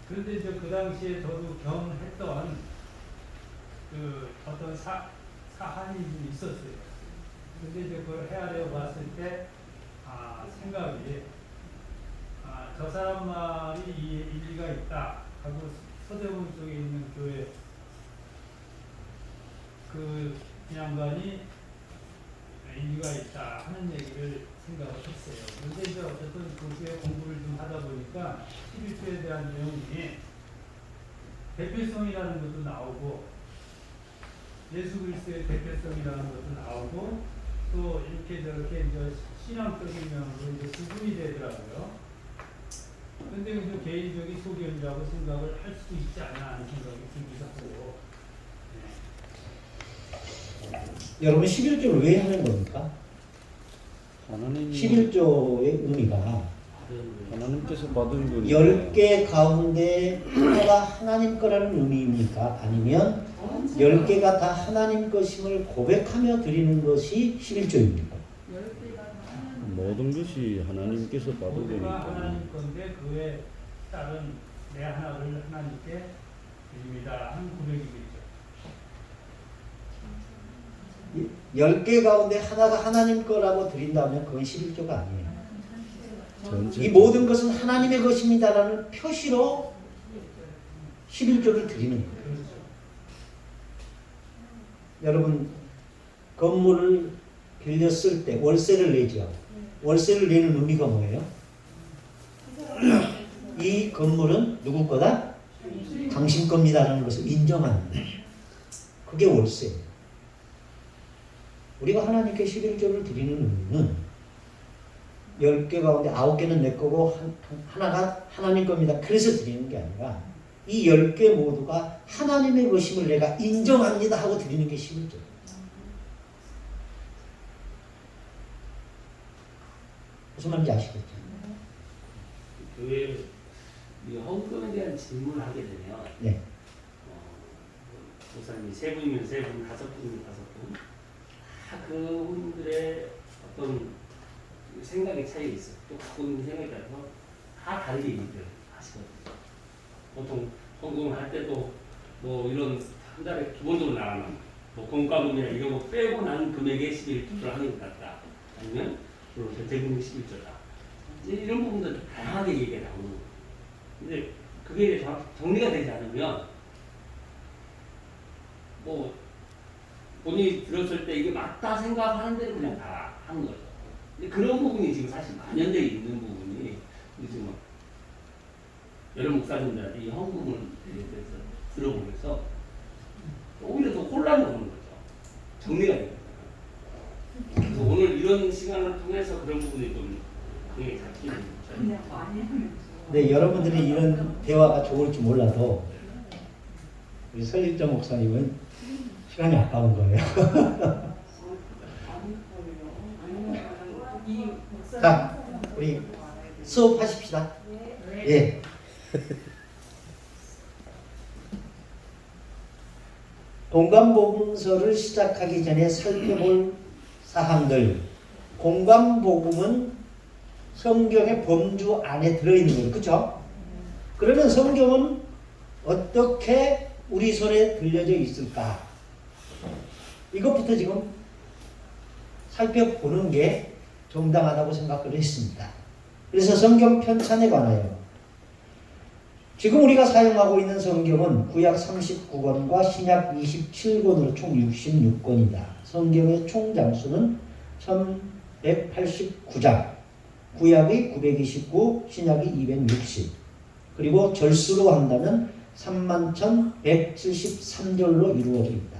그런데 이제 그 당시에 저도 경험했던 그 어떤 사한이 좀 있었어요. 근데 이제 그걸 헤아려 봤을 때, 생각이, 저 사람 말이 일리가 있다 하고 서대문 쪽에 있는 교회 그 양반이 일리가 있다 하는 얘기를 생각을 했어요. 그런데 이제 어쨌든 그 교회 공부를 좀 하다 보니까 11조에 대한 내용이 대표성이라는 것도 나오고 예수 그리스도의 대표성이라는 것도 나오고 또 이렇게 저렇게 이제 신앙적인 면으로 이제 구분이 되더라고요. 그런데 이제 개인적인 소견이라고 생각을 할 수도 있지 않나 하는 생각이 들기도 하고. 여러분 11조를 왜 하는 겁니까? 하나님 11조의 의미가 하나님께서 받은 거니 10개 가운데 하나가 하나님 거라는 의미입니까? 아니면 10개가 다 하나님 것임을 고백하며 드리는 것이 11조입니까? 모든 것이 하나님께서 받은 모두가 거니까. 하나님 건데 그에 따른 내 하나를 하나님께 드립니다 하는 고백이겠죠. 10개 가운데 하나가 하나님 거라고 드린다면 그건 11조가 아니에요. 전체 이 모든 것은 하나님의 것입니다라는 표시로 11조를 드리는 거예요. 여러분 건물을 빌렸을 때 월세를 내죠. 월세를 내는 의미가 뭐예요? 이 건물은 누구 거다? 당신 겁니다라는 것을 인정하는 거예요. 그게 월세예요. 우리가 하나님께 11조를 드리는 의미는 10개 가운데 9개는 내 거고 하나가 하나님 겁니다. 그래서 드리는 게 아니라 이 10개 모두가 하나님의 것임을 내가 인정합니다 하고 드리는 게 11조예요. 무슨 말인지 아시겠죠? 교회 이 헌금에 대한 질문을 하게 되면 네. 목사님이 세 분이면 세 분, 다섯 분이면 다섯 분, 다 그분들의 어떤 생각의 차이가 있어요. 또 갖고 있는 생각에 따라서 다 다르게 얘기를 하시거든요. 보통 헌금을 할 때도 뭐 이런 한 달에 기본적으로 나가는 뭐 공과금이나 이런 거 빼고 난 금액의 11조를 하는 것 같다. 아니면 대부분 11조다. 이런 부분들 다양하게 얘기가 나오는 거예요. 근데 그게 정리가 되지 않으면 뭐 본인이 들었을 때 이게 맞다 생각하는 대로 그냥 다 하는 거죠. 근데 그런 부분이 지금 사실 만연되어 있는 부분이 지금 여러 목사님들한테 이 헌금을 대해서 들어보면서 오히려 더 혼란이 오는 거죠. 정리가 되는 거예요. 그래서 오늘 이런 시간을 통해서 그런 부분이 좀 되게 잡히는 거죠. 네, 여러분들이 이런 대화가 좋을지 몰라도 우리 설립정 목사님은 시간이 아까운 거예요. 자, 우리 수업하십시다. 예. 공관복음서를 시작하기 전에 살펴볼 사항들. 공관복음은 성경의 범주 안에 들어있는 거예요. 그렇죠? 그러면 성경은 어떻게 우리 손에 들려져 있을까? 이것부터 지금 살펴보는 게 정당하다고 생각을 했습니다. 그래서 성경 편찬에 관하여 지금 우리가 사용하고 있는 성경은 구약 39권과 신약 27권으로 총 66권이다. 성경의 총 장수는 1189장, 구약이 929, 신약이 260, 그리고 절수로 한다면 31,173절로 이루어져 있다.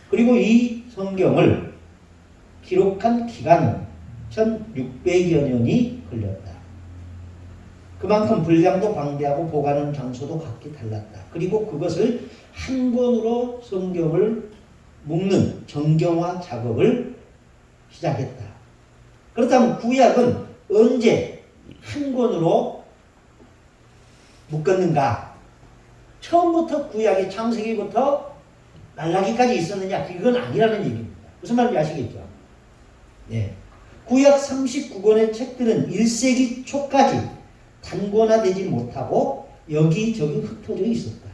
그리고 이 성경을 기록한 기간은 1600여 년이 걸렸다. 그만큼 분량도 방대하고 보관하는 장소도 각기 달랐다. 그리고 그것을 한 권으로 성경을 묶는 정경화 작업을 시작했다. 그렇다면 구약은 언제 한 권으로 묶었는가? 처음부터 구약이 창세기부터 말라기까지 있었느냐? 그건 아니라는 얘기입니다. 무슨 말인지 아시겠죠? 네. 구약 39권의 책들은 1세기 초까지 단권화되지 못하고 여기저기 흩어져 있었다.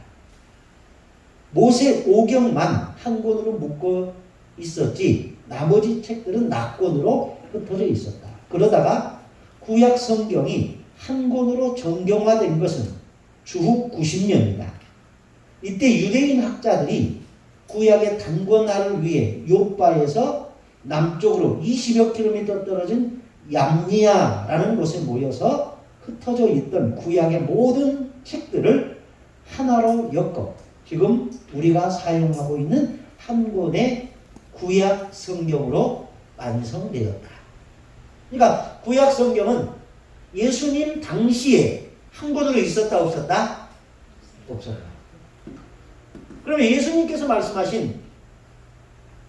모세 오경만 한 권으로 묶어 있었지 나머지 책들은 낙권으로 흩어져 있었다. 그러다가 구약 성경이 한 권으로 정경화된 것은 주후 90년이다. 이때 유대인 학자들이 구약의 단권화를 위해 요바에서 남쪽으로 20여 킬로미터 떨어진 얌니아라는 곳에 모여서 흩어져 있던 구약의 모든 책들을 하나로 엮어 지금 우리가 사용하고 있는 한 권의 구약 성경으로 완성되었다. 그러니까 구약 성경은 예수님 당시에 한 권으로 있었다 없었다? 없었다. 그러면 예수님께서 말씀하신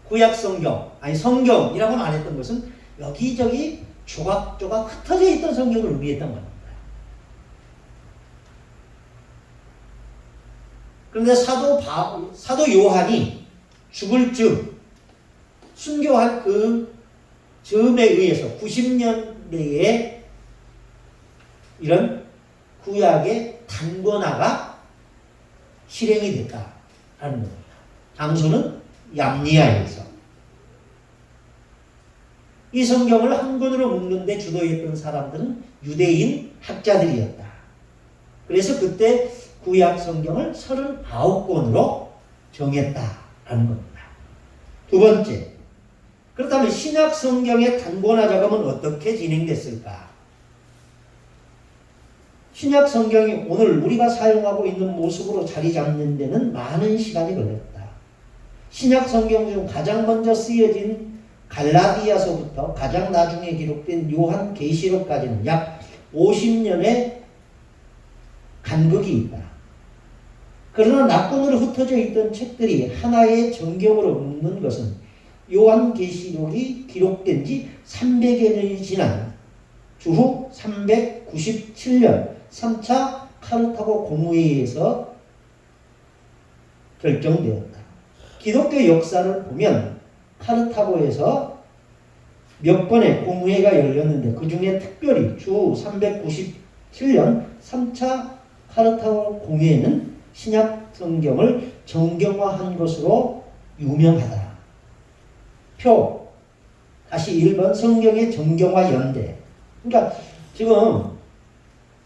구약 성경, 아니 성경이라고는 안 했던 것은 여기저기 조각조각 흩어져 있던 성경을 의미했던 겁니다. 그런데 사도 요한이 죽을 즈음 순교할 그 즈음에 의해서 90년대에 이런 구약의 단권화가 실행이 됐다라는 겁니다. 장소는 얌니아에서. 이 성경을 한 권으로 묶는 데 주도했던 사람들은 유대인 학자들이었다. 그래서 그때 구약 성경을 39권으로 정했다라는 겁니다. 두 번째, 그렇다면 신약 성경의 단권화 작업은 어떻게 진행됐을까? 신약 성경이 오늘 우리가 사용하고 있는 모습으로 자리 잡는 데는 많은 시간이 걸렸다. 신약 성경 중 가장 먼저 쓰여진 갈라디아서부터 가장 나중에 기록된 요한계시록까지는 약 50년의 간극이 있다. 그러나 낙권으로 흩어져 있던 책들이 하나의 정경으로 묶는 것은 요한계시록이 기록된 지 300여 년이 지난 주후 397년 3차 카르타고 공회의에서 결정되었다. 기독교 역사를 보면 카르타고에서 몇 번의 공회가 열렸는데 그 중에 특별히 주 397년 3차 카르타고 공회는 신약 성경을 정경화한 것으로 유명하다. 표 다시 1번 성경의 정경화 연대. 그러니까 지금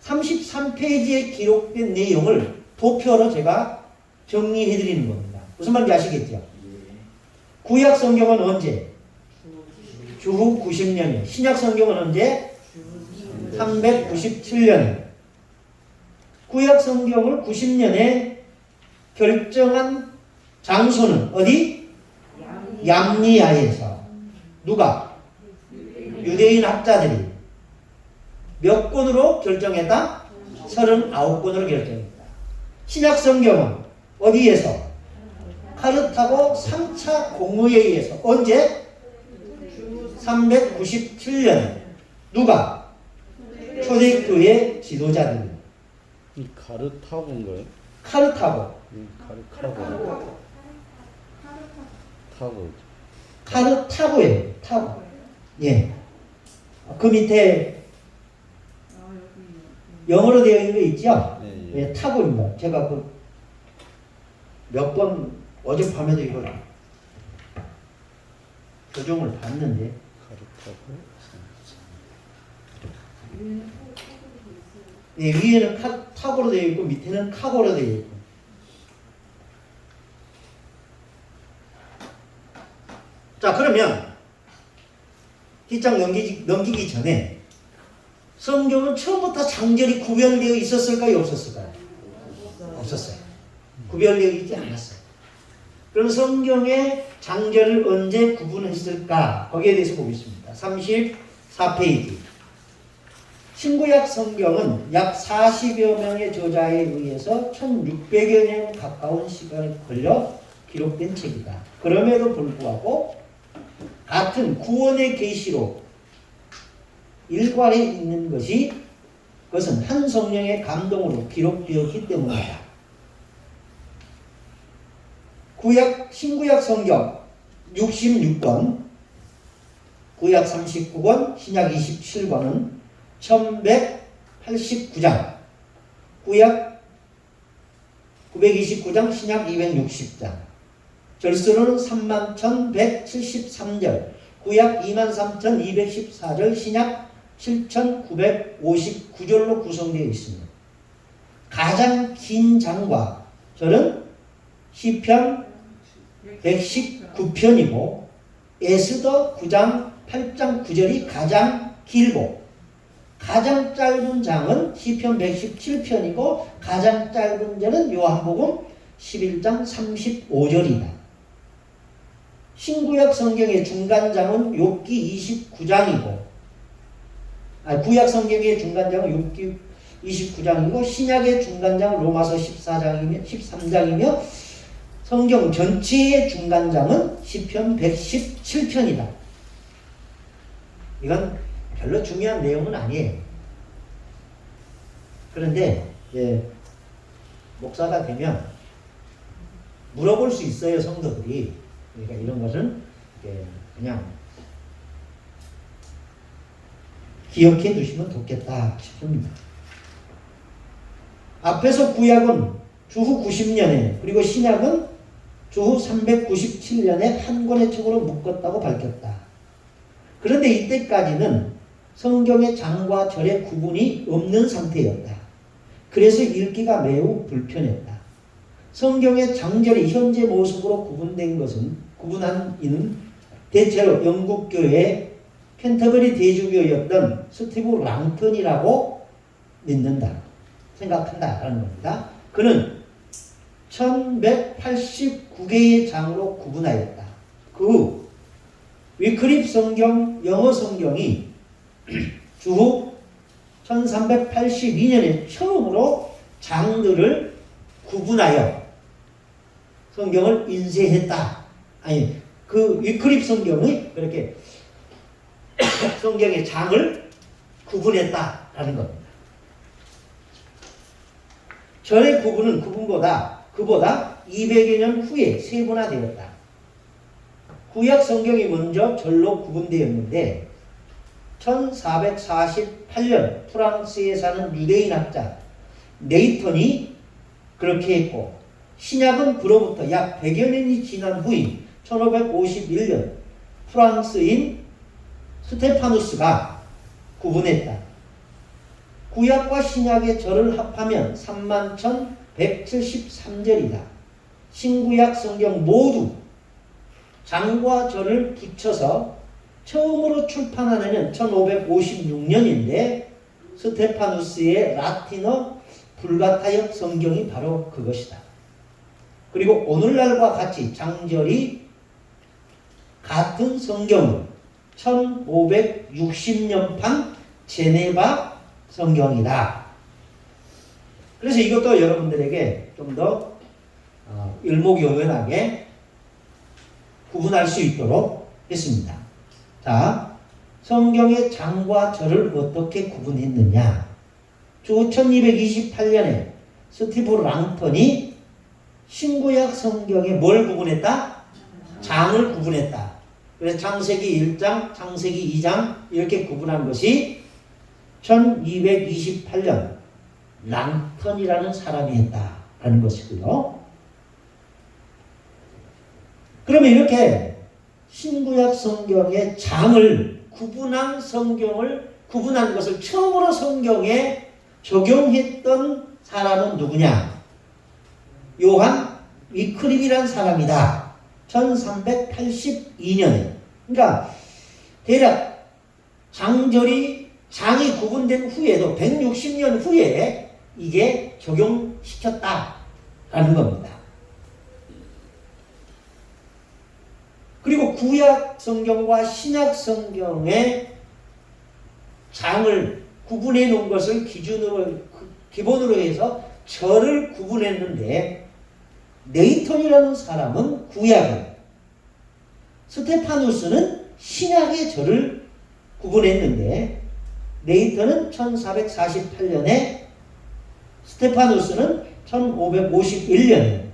33페이지에 기록된 내용을 도표로 제가 정리해 드리는 겁니다. 무슨 말인지 아시겠죠? 구약 성경은 언제? 주후 90년이요. 신약 성경은 언제? 397년. 구약 성경을 90년에 결정한 장소는 어디? 얌니아에서. 누가? 유대인 학자들이 몇 권으로 결정했다? 39권으로 결정했다. 신약 성경은 어디에서? 카르타고 3차 공회의에서. 언제? 397년. 누가? 초대교회 지도자들이. 이 카르타고인가요? 카르타고. 타고. 카르타고예요. 타고. 예. 그 밑에 영어로 되어 있는 거 있죠? 예. 예, 타고입니다. 제가 그 몇 번 어젯밤에도 이걸 교정을 봤는데 카르타고. 위에는 탁으로 돼 있어요. 네, 위에는 탑으로 되어 있고 밑에는 카고로 되어 있고. 자, 그러면 뒷장 넘기기 전에 성경은 처음부터 장절이 구별되어 있었을까요? 없었을까요? 없었어요. 구별되어 있지 않았어요. 그럼 성경의 장절을 언제 구분했을까? 거기에 대해서 보겠습니다. 34페이지. 신구약 성경은 약 40여 명의 저자에 의해서 1600여 년 가까운 시간이 걸려 기록된 책이다. 그럼에도 불구하고 같은 구원의 계시로 일괄해 있는 그것은 한 성령의 감동으로 기록되었기 때문이다. 신구약 성경 66권, 구약 39권, 신약 27권은 1189장, 구약 929장, 신약 260장, 절수로는 31,173절, 구약 23,214절, 신약 7,959절로 구성되어 있습니다. 가장 긴 장과 절은 시편 119편이고 에스더 9장 8장 9절이 가장 길고 가장 짧은 장은 시편 117편이고 가장 짧은 절은 요한복음 11장 35절이다. 신구약 성경의 중간장은 욥기 29장이고 구약 성경의 중간장은 욥기 29장이고 신약의 중간장은 로마서 13장이며 성경 전체의 중간장은 시편 117편이다. 이건 별로 중요한 내용은 아니에요. 그런데 목사가 되면 물어볼 수 있어요, 성도들이. 그러니까 이런 것은 그냥 기억해 두시면 좋겠다 싶습니다. 앞에서 구약은 주후 90년에 그리고 신약은 주후 397년에 한 권의 책으로 묶었다고 밝혔다. 그런데 이때까지는 성경의 장과 절의 구분이 없는 상태였다. 그래서 읽기가 매우 불편했다. 성경의 장절이 현재 모습으로 구분한 이는 대체로 영국교회의 캔터버리 대주교였던 스티브 랑턴이라고 믿는다. 생각한다라는 겁니다. 그는 1189개의 장으로 구분하였다. 그 후 위클립 성경, 영어 성경이 주후 1382년에 처음으로 장들을 구분하여 성경을 인쇄했다. 아니, 그 위클립 성경이 그렇게 성경의 장을 구분했다라는 겁니다. 절의 구분은 그보다 200여 년 후에 세분화되었다. 구약 성경이 먼저 절로 구분되었는데 1448년 프랑스에 사는 유대인 학자 네이턴이 그렇게 했고 신약은 그로부터 약 100여 년이 지난 후인 1551년 프랑스인 스테파누스가 구분했다. 구약과 신약의 절을 합하면 31,173절이다. 신구약 성경 모두 장과 절을 붙여서 처음으로 출판한 해는 1556년인데 스테파누스의 라틴어 불가타역 성경이 바로 그것이다. 그리고 오늘날과 같이 장절이 같은 성경은 1560년판 제네바 성경이다. 그래서 이것도 여러분들에게 좀 더 일목요연하게 구분할 수 있도록 했습니다. 자, 성경의 장과 절을 어떻게 구분했느냐? 주 1228년에 스티브 랑턴이 신구약 성경에 뭘 구분했다? 장을 구분했다. 그래서 창세기 1장, 창세기 2장 이렇게 구분한 것이 1228년 랑턴이라는 사람이 했다라는 것이고요. 그러면 이렇게 신구약 성경의 장을 구분한 성경을 구분한 것을 처음으로 성경에 적용했던 사람은 누구냐? 요한 위클립이라는 사람이다. 1382년에. 그러니까 대략 장이 구분된 후에도 160년 후에 이게 적용시켰다라는 겁니다. 그리고 구약 성경과 신약 성경의 장을 구분해 놓은 것을 기본으로 해서 절을 구분했는데, 네이턴이라는 사람은 구약을, 스테파누스는 신약의 절을 구분했는데, 네이턴은 1448년에, 스테파누스는 1551년에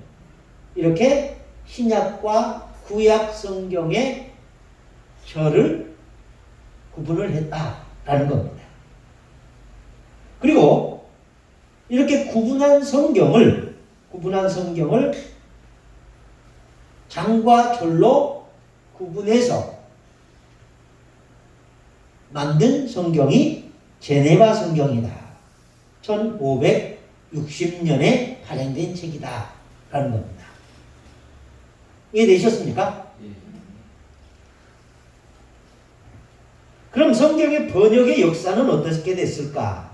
이렇게 신약과 구약 성경의 절을 구분을 했다라는 겁니다. 그리고 이렇게 구분한 성경을 장과 절로 구분해서 만든 성경이 제네바 성경이다. 1560년에 발행된 책이다 라는 겁니다. 이해되셨습니까? 예. 그럼 성경의 번역의 역사는 어떻게 됐을까?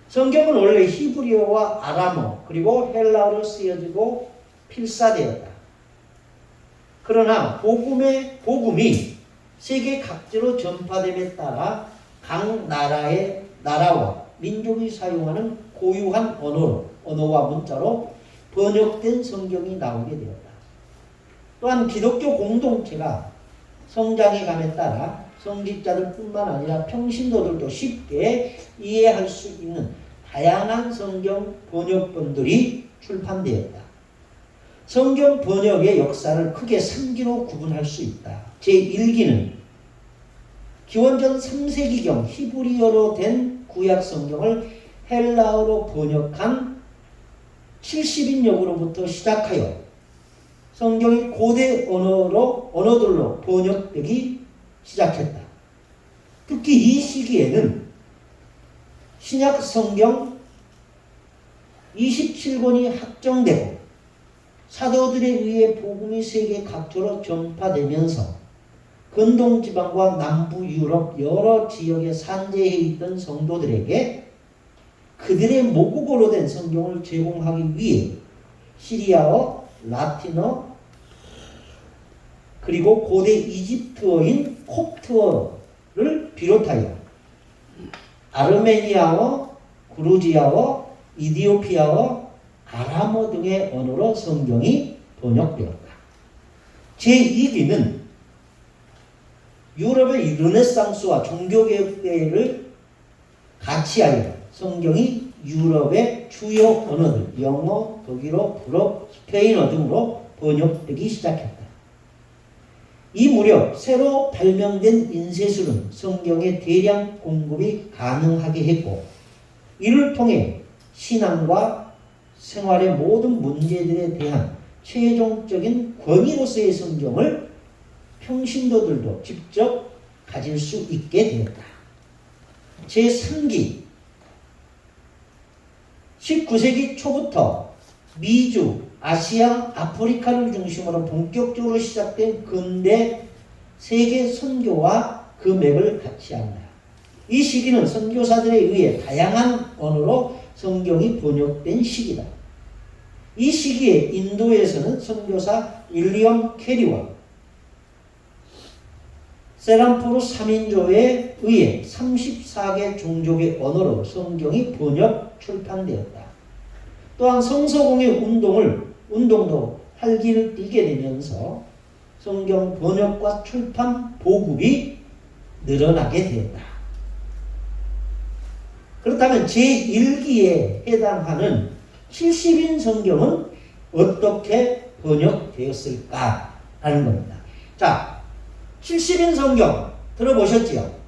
성경은 원래 히브리어와 아람어 그리고 헬라어로 쓰여지고 필사되었다. 그러나 복음이 세계 각지로 전파됨에 따라 각 나라와 민족이 사용하는 고유한 언어와 문자로 번역된 성경이 나오게 되었다. 또한 기독교 공동체가 성장해감에 따라 성직자들뿐만 아니라 평신도들도 쉽게 이해할 수 있는 다양한 성경 번역본들이 출판되었다. 성경 번역의 역사를 크게 3기로 구분할 수 있다. 제1기는 기원전 3세기경 히브리어로 된 구약 성경을 헬라어로 번역한 70인역으로부터 시작하여 성경이 고대 언어들로 번역되기 시작했다. 특히 이 시기에는 신약 성경 27권이 확정되고 사도들에 의해 복음이 세계 각처로 전파되면서 근동지방과 남부 유럽 여러 지역에 산재해 있던 성도들에게 그들의 모국어로 된 성경을 제공하기 위해 시리아어, 라틴어, 그리고 고대 이집트어인 콥트어를 비롯하여 아르메니아어, 그루지아어, 이디오피아어, 아람어 등의 언어로 성경이 번역되었다. 제2기는 유럽의 르네상스와 종교개혁 때를 같이하여 성경이 유럽의 주요 언어들, 영어, 독일어, 불어, 스페인어 등으로 번역되기 시작했다. 이 무렵 새로 발명된 인쇄술은 성경의 대량 공급이 가능하게 했고, 이를 통해 신앙과 생활의 모든 문제들에 대한 최종적인 권위로서의 성경을 평신도들도 직접 가질 수 있게 되었다. 제3기 19세기 초부터 미주, 아시아, 아프리카를 중심으로 본격적으로 시작된 근대 세계 선교와 그 맥을 같이 한다. 이 시기는 선교사들에 의해 다양한 언어로 성경이 번역된 시기다. 이 시기에 인도에서는 선교사 윌리엄 캐리와 세람푸르 3인조에 의해 34개 종족의 언어로 성경이 번역 출판되었다. 또한 성서공예 운동도 활기를 띠게 되면서 성경 번역과 출판 보급이 늘어나게 되었다. 그렇다면 제1기에 해당하는 70인 성경은 어떻게 번역되었을까라는 겁니다. 자, 70인 성경 들어보셨지요?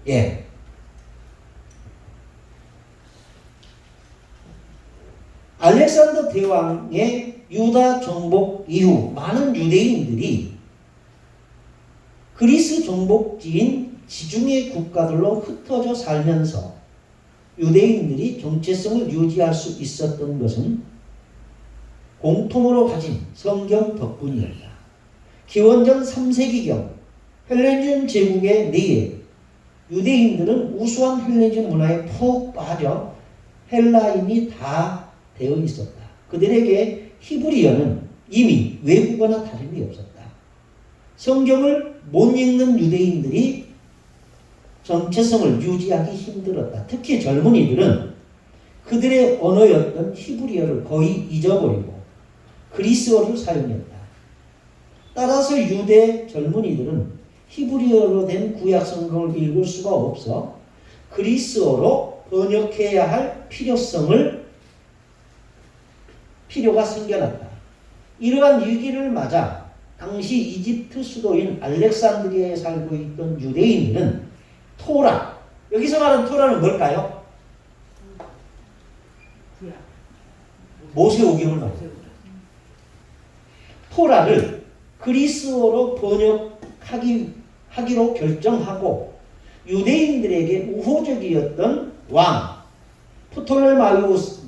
예. 알렉산더 대왕의 유다 정복 이후 많은 유대인들이 그리스 정복지인 지중해 국가들로 흩어져 살면서 유대인들이 정체성을 유지할 수 있었던 것은 공통으로 가진 성경 덕분이었다. 기원전 3세기경 헬레니즘 제국의 내에 유대인들은 우수한 헬레니즘 문화에 푹 빠져 헬라인이 다 되어 있었다. 그들에게 히브리어는 이미 외국어나 다름이 없었다. 성경을 못 읽는 유대인들이 정체성을 유지하기 힘들었다. 특히 젊은이들은 그들의 언어였던 히브리어를 거의 잊어버리고 그리스어를 사용했다. 따라서 유대 젊은이들은 히브리어로 된 구약 성경을 읽을 수가 없어 그리스어로 번역해야 할 필요가 생겨났다. 이러한 위기를 맞아 당시 이집트 수도인 알렉산드리아에 살고 있던 유대인들은 토라, 여기서 말하는 토라는 뭘까요? 모세오경을 말해요. 토라를 그리스어로 번역하기로 결정하고 유대인들에게 우호적이었던 왕 프톨레마이오스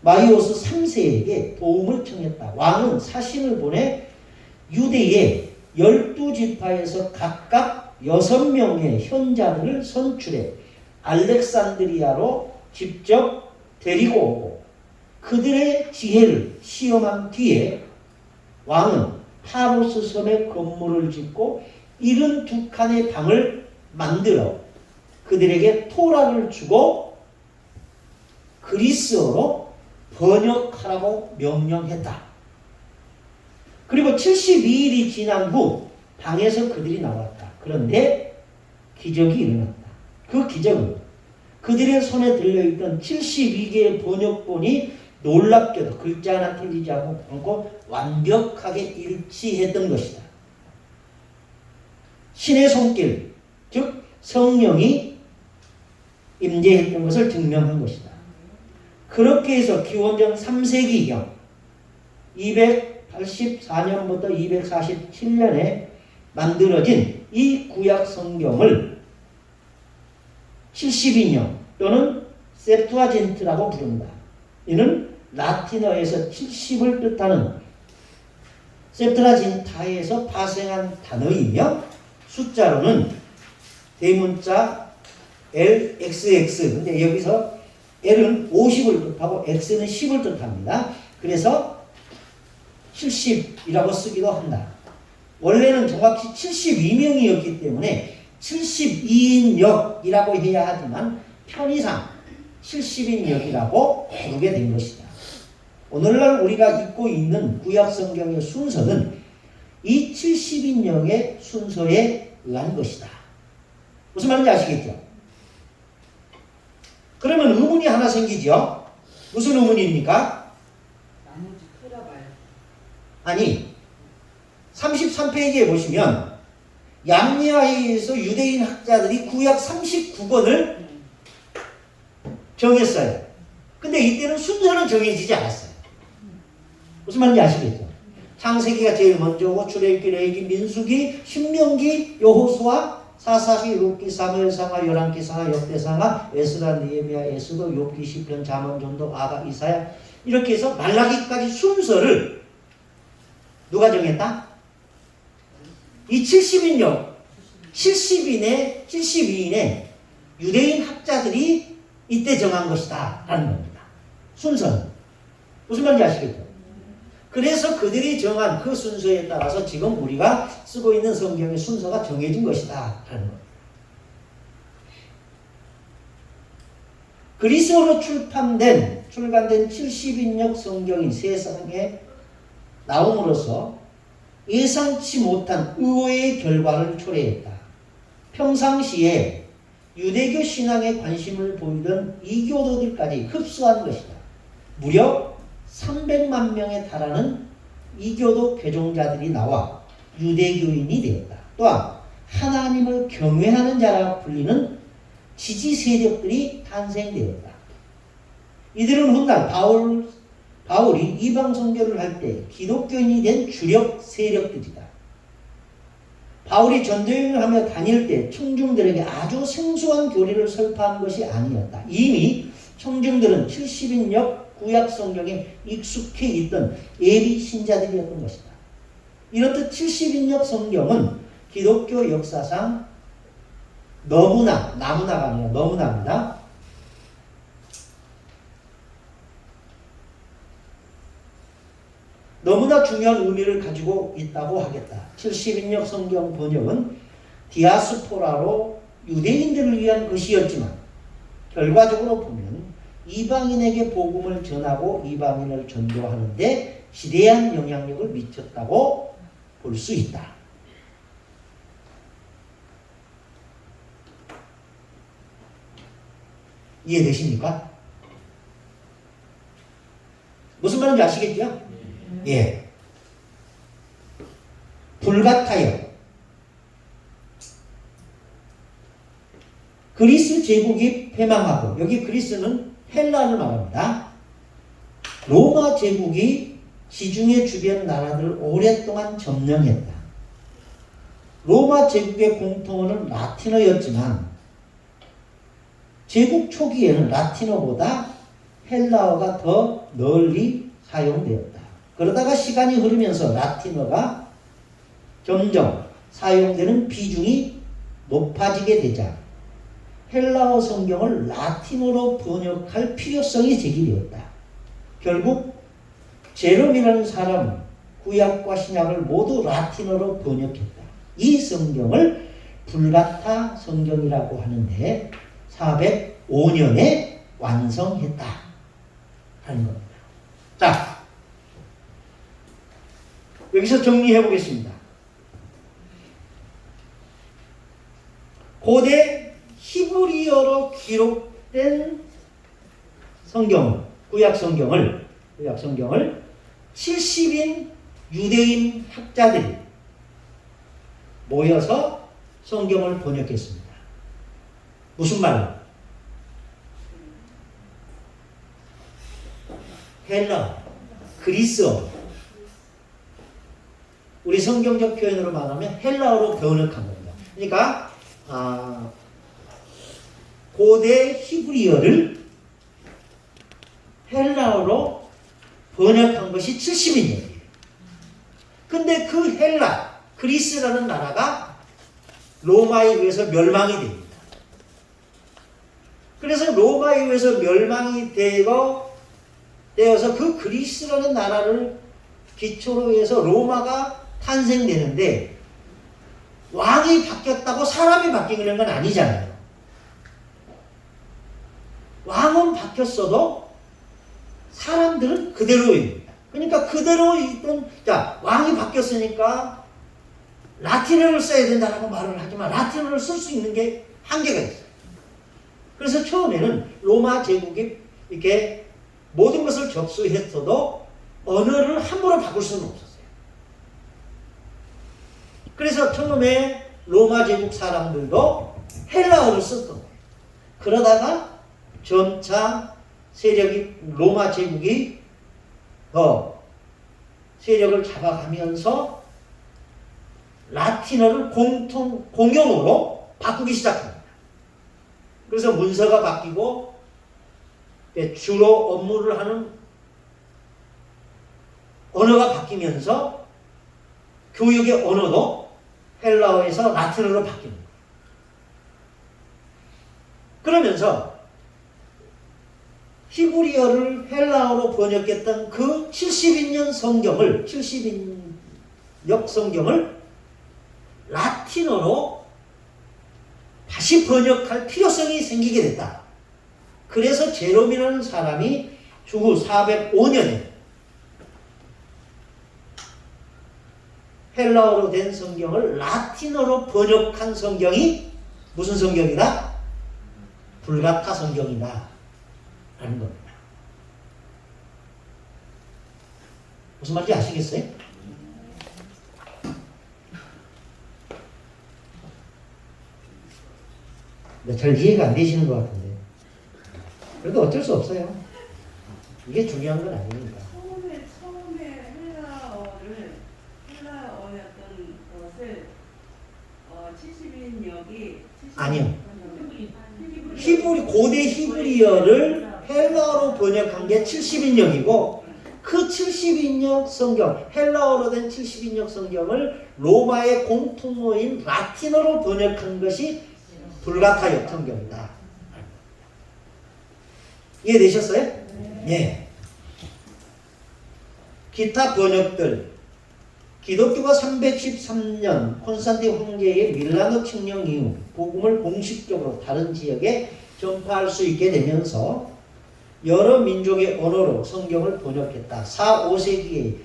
3세에게 도움을 청했다. 왕은 사신을 보내 유대의 12지파에서 각각 6명의 현자들을 선출해 알렉산드리아로 직접 데리고 오고 그들의 지혜를 시험한 뒤에 왕은 파로스 섬에 건물을 짓고 72칸의 방을 만들어 그들에게 토라를 주고 그리스어로 번역하라고 명령했다. 그리고 72일이 지난 후 방에서 그들이 나왔다. 그런데 기적이 일어났다. 그 기적은 그들의 손에 들려있던 72개의 번역본이 놀랍게도 글자 하나 틀리지 않고 완벽하게 일치했던 것이다. 신의 손길, 즉 성령이 임재했던 것을 증명한 것이다. 그렇게 해서 기원전 3세기경 284년부터 247년에 만들어진 이 구약 성경을 72년 또는 세프투아진트라고 부른다. 이는 라틴어에서 70을 뜻하는 세프투아진타에서 파생한 단어이며 숫자로는 대문자 LXX, 근데 여기서 L은 50을 뜻하고 X는 10을 뜻합니다. 그래서 70이라고 쓰기도 한다. 원래는 정확히 72명이었기 때문에 72인역이라고 해야 하지만 편의상 70인역이라고 부르게 된 것이다. 오늘날 우리가 읽고 있는 구약 성경의 순서는 이 70인역의 순서에 의한 것이다. 무슨 말인지 아시겠죠? 그러면 의문이 하나 생기죠? 무슨 의문입니까? 나머지 풀어봐요. 아니 33페이지에 보시면 얌리아에서 유대인 학자들이 구약 39권을 정했어요. 근데 이때는 순서는 정해지지 않았어요. 무슨 말인지 아시겠죠? 창세기가 제일 먼저 오고 출애굽기, 레위기, 민수기, 신명기, 여호수아, 사사기, 룻기, 사무엘상하, 열왕기상하, 역대상하, 에스라, 느헤미야, 에스더, 욥기, 시편, 잠언, 전도, 아가, 이사야 이렇게 해서 말라기까지 순서를 누가 정했다? 이 72인의 유대인 학자들이 이때 정한 것이다 라는 겁니다. 순서는. 무슨 말인지 아시겠죠? 그래서 그들이 정한 그 순서에 따라서 지금 우리가 쓰고 있는 성경의 순서가 정해진 것이다 라는 겁니다. 그리스어로 출간된 70인역 성경이 세상에 나옴으로써 예상치 못한 의외의 결과를 초래했다. 평상시에 유대교 신앙에 관심을 보이던 이교도들까지 흡수한 것이다. 무려 300만 명에 달하는 이교도 개종자들이 나와 유대교인이 되었다. 또한 하나님을 경외하는 자라 불리는 지지 세력들이 탄생되었다. 이들은 훗날 바울이 이방 선교를 할 때 기독교인이 된 주력 세력들이다. 바울이 전도여행을 하며 다닐 때 청중들에게 아주 생소한 교리를 설파한 것이 아니었다. 이미 청중들은 70인역 구약 성경에 익숙해 있던 예비 신자들이었던 것이다. 이렇듯 70인역 성경은 기독교 역사상 나무나가 아니라 너무나입니다. 너무나 중요한 의미를 가지고 있다고 하겠다. 70인역 성경 번역은 디아스포라로 유대인들을 위한 것이었지만 결과적으로 보면 이방인에게 복음을 전하고 이방인을 전도하는 데 지대한 영향력을 미쳤다고 볼 수 있다. 이해되십니까? 무슨 말인지 아시겠죠? 예. 불같아요. 그리스 제국이 패망하고, 여기 그리스는 헬라를 말합니다. 로마 제국이 지중해 주변 나라들을 오랫동안 점령했다. 로마 제국의 공통어는 라틴어였지만 제국 초기에는 라틴어보다 헬라어가 더 널리 사용되었다. 그러다가 시간이 흐르면서 라틴어가 점점 사용되는 비중이 높아지게 되자 헬라어 성경을 라틴어로 번역할 필요성이 제기되었다. 결국 제롬이라는 사람은 구약과 신약을 모두 라틴어로 번역했다. 이 성경을 불가타 성경이라고 하는데 405년에 완성했다 하는 겁니다. 자, 여기서 정리해 보겠습니다. 고대 히브리어로 기록된 성경, 구약 성경을 70인 유대인 학자들이 모여서 성경을 번역했습니다. 무슨 말로? 헬라, 그리스어. 우리 성경적 표현으로 말하면 헬라어로 번역한 겁니다. 그러니까 고대 히브리어를 헬라어로 번역한 것이 70인이에요. 근데 그 헬라, 그리스라는 나라가 로마에 의해서 멸망이 됩니다. 그래서 로마에 의해서 멸망이 되어서 그 그리스라는 나라를 기초로 해서 로마가 탄생되는데 왕이 바뀌었다고 사람이 바뀌는 건 아니잖아요. 왕은 바뀌었어도 사람들은 그대로입니다. 그러니까 그대로 있던, 자, 왕이 바뀌었으니까 라틴어를 써야 된다라고 말을 하지만 라틴어를 쓸 수 있는 게 한계가 있어요. 그래서 처음에는 로마 제국이 이렇게 모든 것을 접수했어도 언어를 함부로 바꿀 수는 없었어요. 그래서 처음에 로마 제국 사람들도 헬라어를 썼던 거예요. 그러다가 점차 로마 제국이 더 세력을 잡아가면서 라틴어를 공용어로 바꾸기 시작합니다. 그래서 문서가 바뀌고 주로 업무를 하는 언어가 바뀌면서 교육의 언어도 헬라어에서 라틴어로 바뀌는 거예요. 그러면서 히브리어를 헬라어로 번역했던 그 70인역 성경을 라틴어로 다시 번역할 필요성이 생기게 됐다. 그래서 제롬이라는 사람이 주후 405년에 헬라어로 된 성경을 라틴어로 번역한 성경이 무슨 성경이다? 불가타 성경이다 라는 겁니다. 무슨 말인지 아시겠어요? 잘 이해가 안 되시는 것 같은데. 그래도 어쩔 수 없어요. 이게 중요한 건 아니니까. 처음에 헬라어였던 것을 번역이 아니요. 고대 히브리어를 헬라어로 번역한 게 70인역이고 그 70인역 성경, 헬라어로 된 70인역 성경을 로마의 공통어인 라틴어로 번역한 것이 불가타역 성경이다. 이해되셨어요? 네. 기타 번역들, 기독교가 313년 콘스탄틴 황제의 밀라노 칙령 이후 복음을 공식적으로 다른 지역에 전파할 수 있게 되면서 여러 민족의 언어로 성경을 번역했다. 4, 5세기에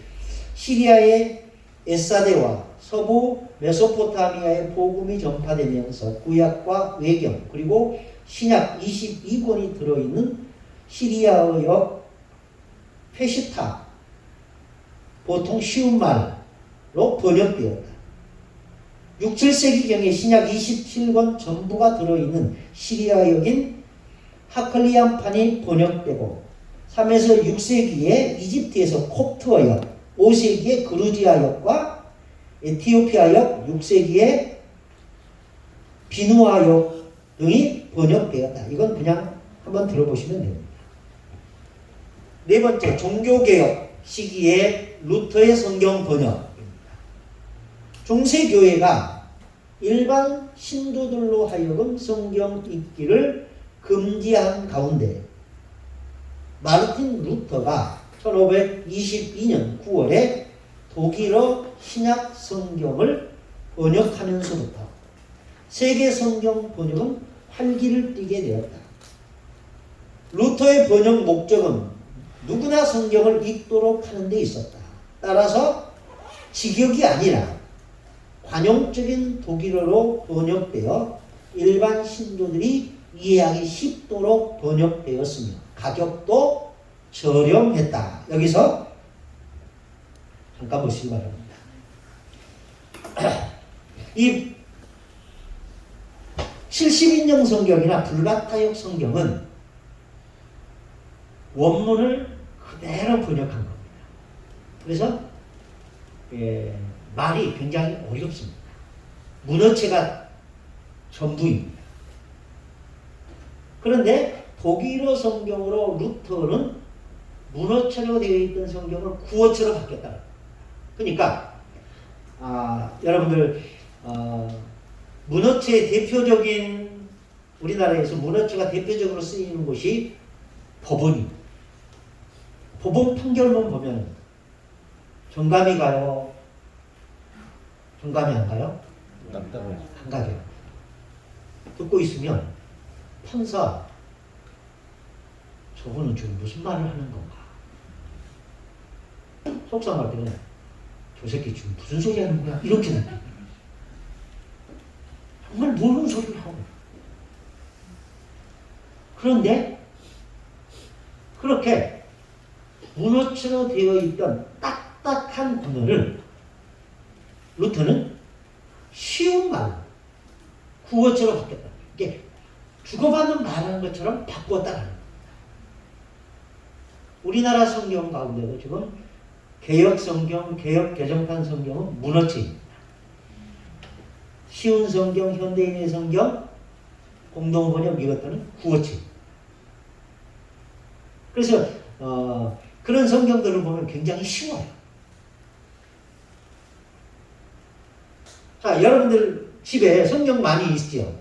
시리아의 에사데와 서부 메소포타미아의 복음이 전파되면서 구약과 외경 그리고 신약 22권이 들어있는 시리아어역 페시타, 보통 쉬운 말로 번역되었다. 6, 7세기경에 신약 27권 전부가 들어있는 시리아역인 하클리안판이 번역되고 3에서 6세기에 이집트에서 콥트어역, 5세기에 그루지아역과 에티오피아역, 6세기에 비누아역 등이 번역되었다. 이건 그냥 한번 들어보시면 됩니다. 네 번째, 종교개혁 시기에 루터의 성경 번역입니다. 중세교회가 일반 신도들로 하여금 성경 읽기를 금지한 가운데 마르틴 루터가 1522년 9월에 독일어 신약 성경을 번역하면서부터 세계 성경 번역은 활기를 띠게 되었다. 루터의 번역 목적은 누구나 성경을 읽도록 하는 데 있었다. 따라서 직역이 아니라 관용적인 독일어로 번역되어 일반 신도들이 이해하기 쉽도록 번역되었으며 가격도 저렴했다. 여기서 잠깐 보시기 바랍니다. 이 70인용 성경이나 불가타역 성경은 원문을 그대로 번역한 겁니다. 그래서 말이 굉장히 어렵습니다. 문어체가 전부입니다. 그런데 독일어 성경으로 루터는 문어체로 되어 있던 성경을 구어체로 바뀌었다. 그러니까 여러분들 문어체의 대표적인 우리나라에서 문어체가 대표적으로 쓰이는 곳이 법원입니다. 법원 판결문 보면 정감이 가요? 정감이 안 가요? 안 가요. 듣고 있으면 판사 저분은 지금 무슨 말을 하는 건가? 속상할 때는 저 새끼 지금 무슨 소리 하는 거야? 이렇게 느껴요. 정말 모르는 소리를 하고. 그런데 그렇게 문어체로 되어 있던 딱딱한 언어를 루터는 쉬운 말로 구어체로 바뀌었다. 이게 주고받는 말하는 것처럼 바꾸었다라는 겁니다. 우리나라 성경 가운데도 지금 개역 성경, 개역 개정판 성경은 문어체입니다. 쉬운 성경, 현대인의 성경, 공동번역 이것들은 구어체입니다. 그래서 그런 성경들을 보면 굉장히 쉬워요. 자, 여러분들 집에 성경 많이 있죠?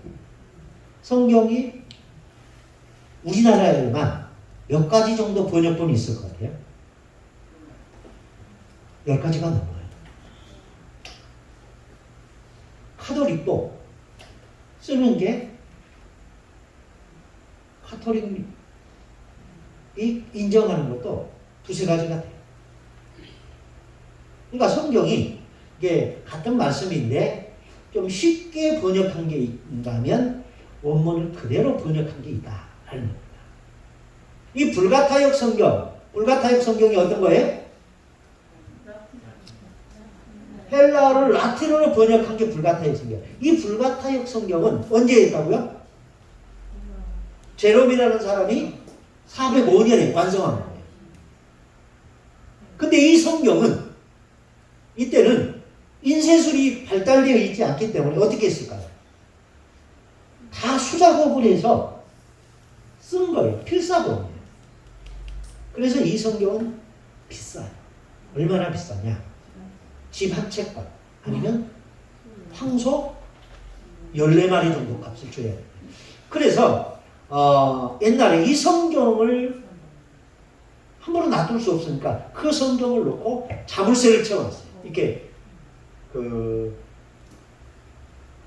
성경이 우리나라에만 몇 가지 정도 번역본이 있을 것 같아요? 10가지가 넘어요. 카톨릭도 쓰는 게 카톨릭이 인정하는 것도 2-3가지가 돼요. 그러니까 성경이 이게 같은 말씀인데 좀 쉽게 번역한 게 있는가 하면 원문을 그대로 번역한 게 있다라는 겁니다. 이 불가타역 성경이 어떤 거예요? 헬라어를 라틴어로 번역한 게 불가타역 성경. 이 불가타역 성경은 언제 했다고요? 제롬이라는 사람이 405년에 완성한 거예요. 근데 이 성경은 이때는 인쇄술이 발달되어 있지 않기 때문에 어떻게 했을까요? 다 수작업을 해서 쓴 거예요. 필사본이에요. 그래서 이 성경은 비싸요. 얼마나 비싸냐? 집 한 채값 아니면 황소 14마리 정도 값을 줘야 돼요. 그래서 옛날에 이 성경을 함부로 놔둘 수 없으니까 그 성경을 놓고 자물쇠를 채워놨어요. 이렇게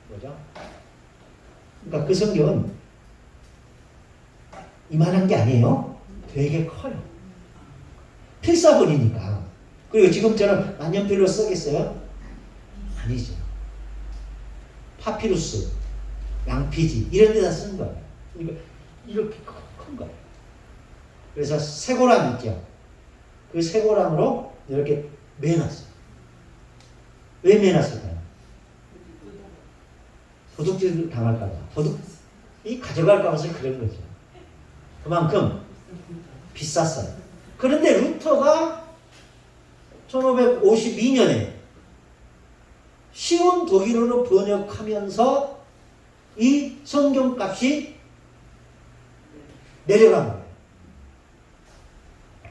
뭐죠? 그러니까 그 성경은 이만한 게 아니에요. 되게 커요. 필사본이니까. 그리고 지금처럼 만년필로 쓰겠어요? 아니죠. 파피루스, 양피지 이런 데다 쓰는 거예요. 그러니까 이렇게 큰 거예요. 그래서 쇠고랑 있죠. 그 쇠고랑으로 이렇게 매놨어요. 왜 매놨을까요? 도둑질 당할까 봐. 도둑이 가져갈까 봐서 그런 거죠. 그만큼 비쌌어요. 그런데 루터가 1552년에 쉬운 독일어로 번역하면서 이 성경값이 내려간 거예요.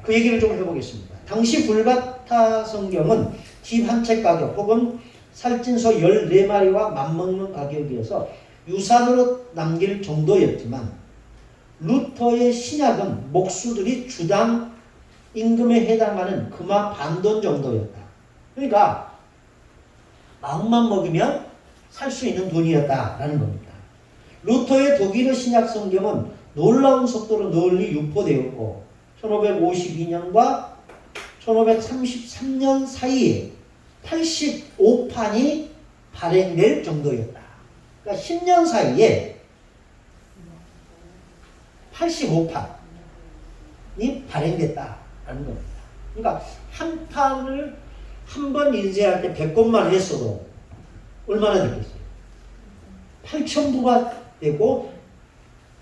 그 얘기를 좀 해보겠습니다. 당시 불가타 성경은 집 한 채 가격 혹은 살찐소 14마리와 맞먹는 가격이어서 유산으로 남길 정도였지만 루터의 신약은 목수들이 주당 임금에 해당하는 금화 반돈 정도였다. 그러니까 마음만 먹이면 살 수 있는 돈이었다라는 겁니다. 루터의 독일어 신약 성경은 놀라운 속도로 널리 유포되었고 1552년과 1533년 사이에 85판이 발행될 정도였다. 그러니까 10년 사이에 85판이 발행됐다라는 겁니다. 그러니까 한 판을 한 번 인쇄할 때 100권만 했어도 얼마나 됐겠어요? 8,000부가 되고,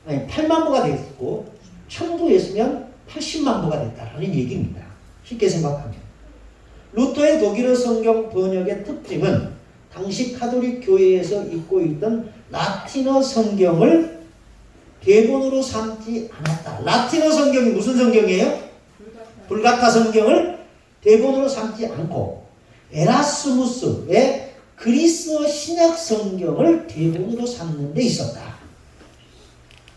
아니 8만 부가 됐고 1,000부 했으면 80만 부가 됐다라는 얘기입니다. 쉽게 생각하면. 루터의 독일어 성경 번역의 특징은 당시 카톨릭 교회에서 읽고 있던 라틴어 성경을 대본으로 삼지 않았다. 라틴어 성경이 무슨 성경이에요? 불가타 성경을 대본으로 삼지 않고 에라스무스의 그리스어 신약 성경을 대본으로 삼는 데 있었다.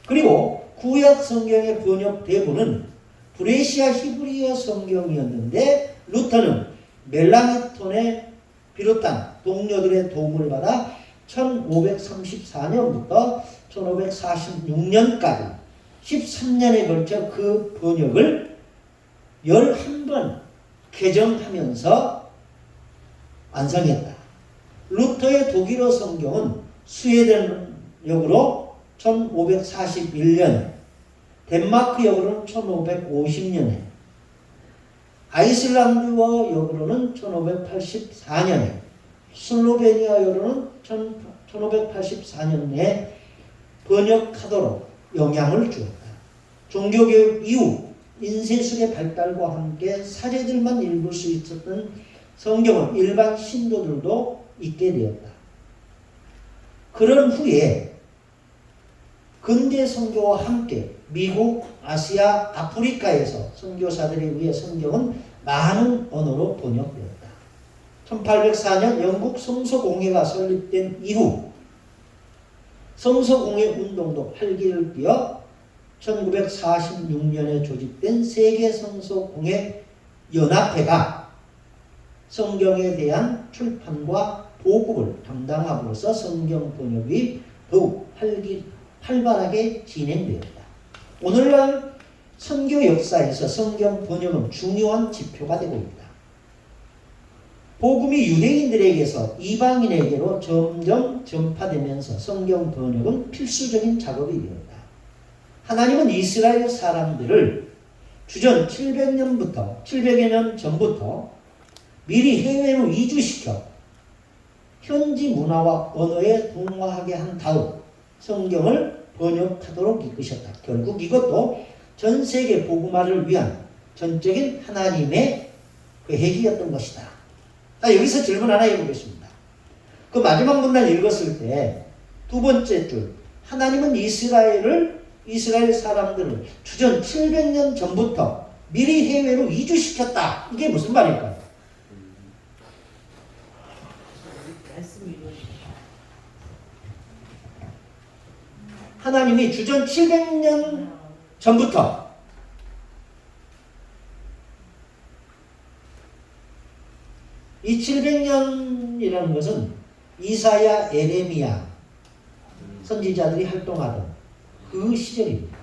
그리고 구약 성경의 번역 대본은 브레시아 히브리어 성경이었는데 루터는 멜랑이톤에 비롯한 동료들의 도움을 받아 1534년부터 1546년까지 13년에 걸쳐 그 번역을 11번 개정하면서 완성했다. 루터의 독일어 성경은 스웨덴역으로 1541년, 덴마크역으로는 1550년에, 아이슬란드어 역으로는 1584년에, 슬로베니아 역으로는 1584년에 번역하도록 영향을 주었다. 종교개혁 이후 인쇄술의 발달과 함께 사제들만 읽을 수 있었던 성경은 일반 신도들도 읽게 되었다. 그런 후에 근대 선교와 함께 미국, 아시아, 아프리카에서 선교사들에 의해 성경은 많은 언어로 번역되었다. 1804년 영국 성서공회가 설립된 이후 성서공회 운동도 활기를 띠어 1946년에 조직된 세계성서공회 연합회가 성경에 대한 출판과 보급을 담당함으로써 성경 번역이 더욱 활발하게 진행되었다. 오늘날 선교 역사에서 성경 번역은 중요한 지표가 되고 있다. 복음이 유대인들에게서 이방인에게로 점점 전파되면서 성경 번역은 필수적인 작업이 되었다. 하나님은 이스라엘 사람들을 주전 700여 년 전부터 미리 해외로 이주시켜 현지 문화와 언어에 동화하게 한 다음 성경을 번역하도록 이끄셨다. 결국 이것도 전 세계 복음화를 위한 전적인 하나님의 계획이었던 것이다. 여기서 질문 하나 해보겠습니다. 그 마지막 문단 읽었을 때 두 번째 줄 하나님은 이스라엘 사람들을 주전 700년 전부터 미리 해외로 이주시켰다. 이게 무슨 말일까요? 하나님이 주전 700년 전부터 이 700년이라는 것은 이사야, 에레미야 선지자들이 활동하던 그 시절입니다.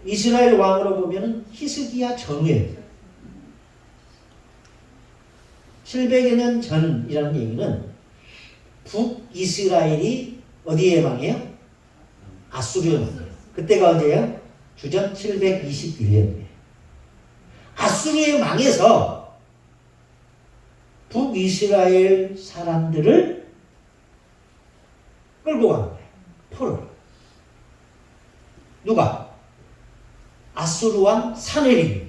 이스라엘 왕으로 보면 히스기야 정후예요. 700여 년 전이라는 얘기는 북이스라엘이 어디에 망해요? 아수르에 망해요. 그때가 언제예요? 주전 721년이에요. 아수르에 망해서 북이스라엘 사람들을 끌고 간 거예요. 포로로. 누가? 아수르 왕 사네립.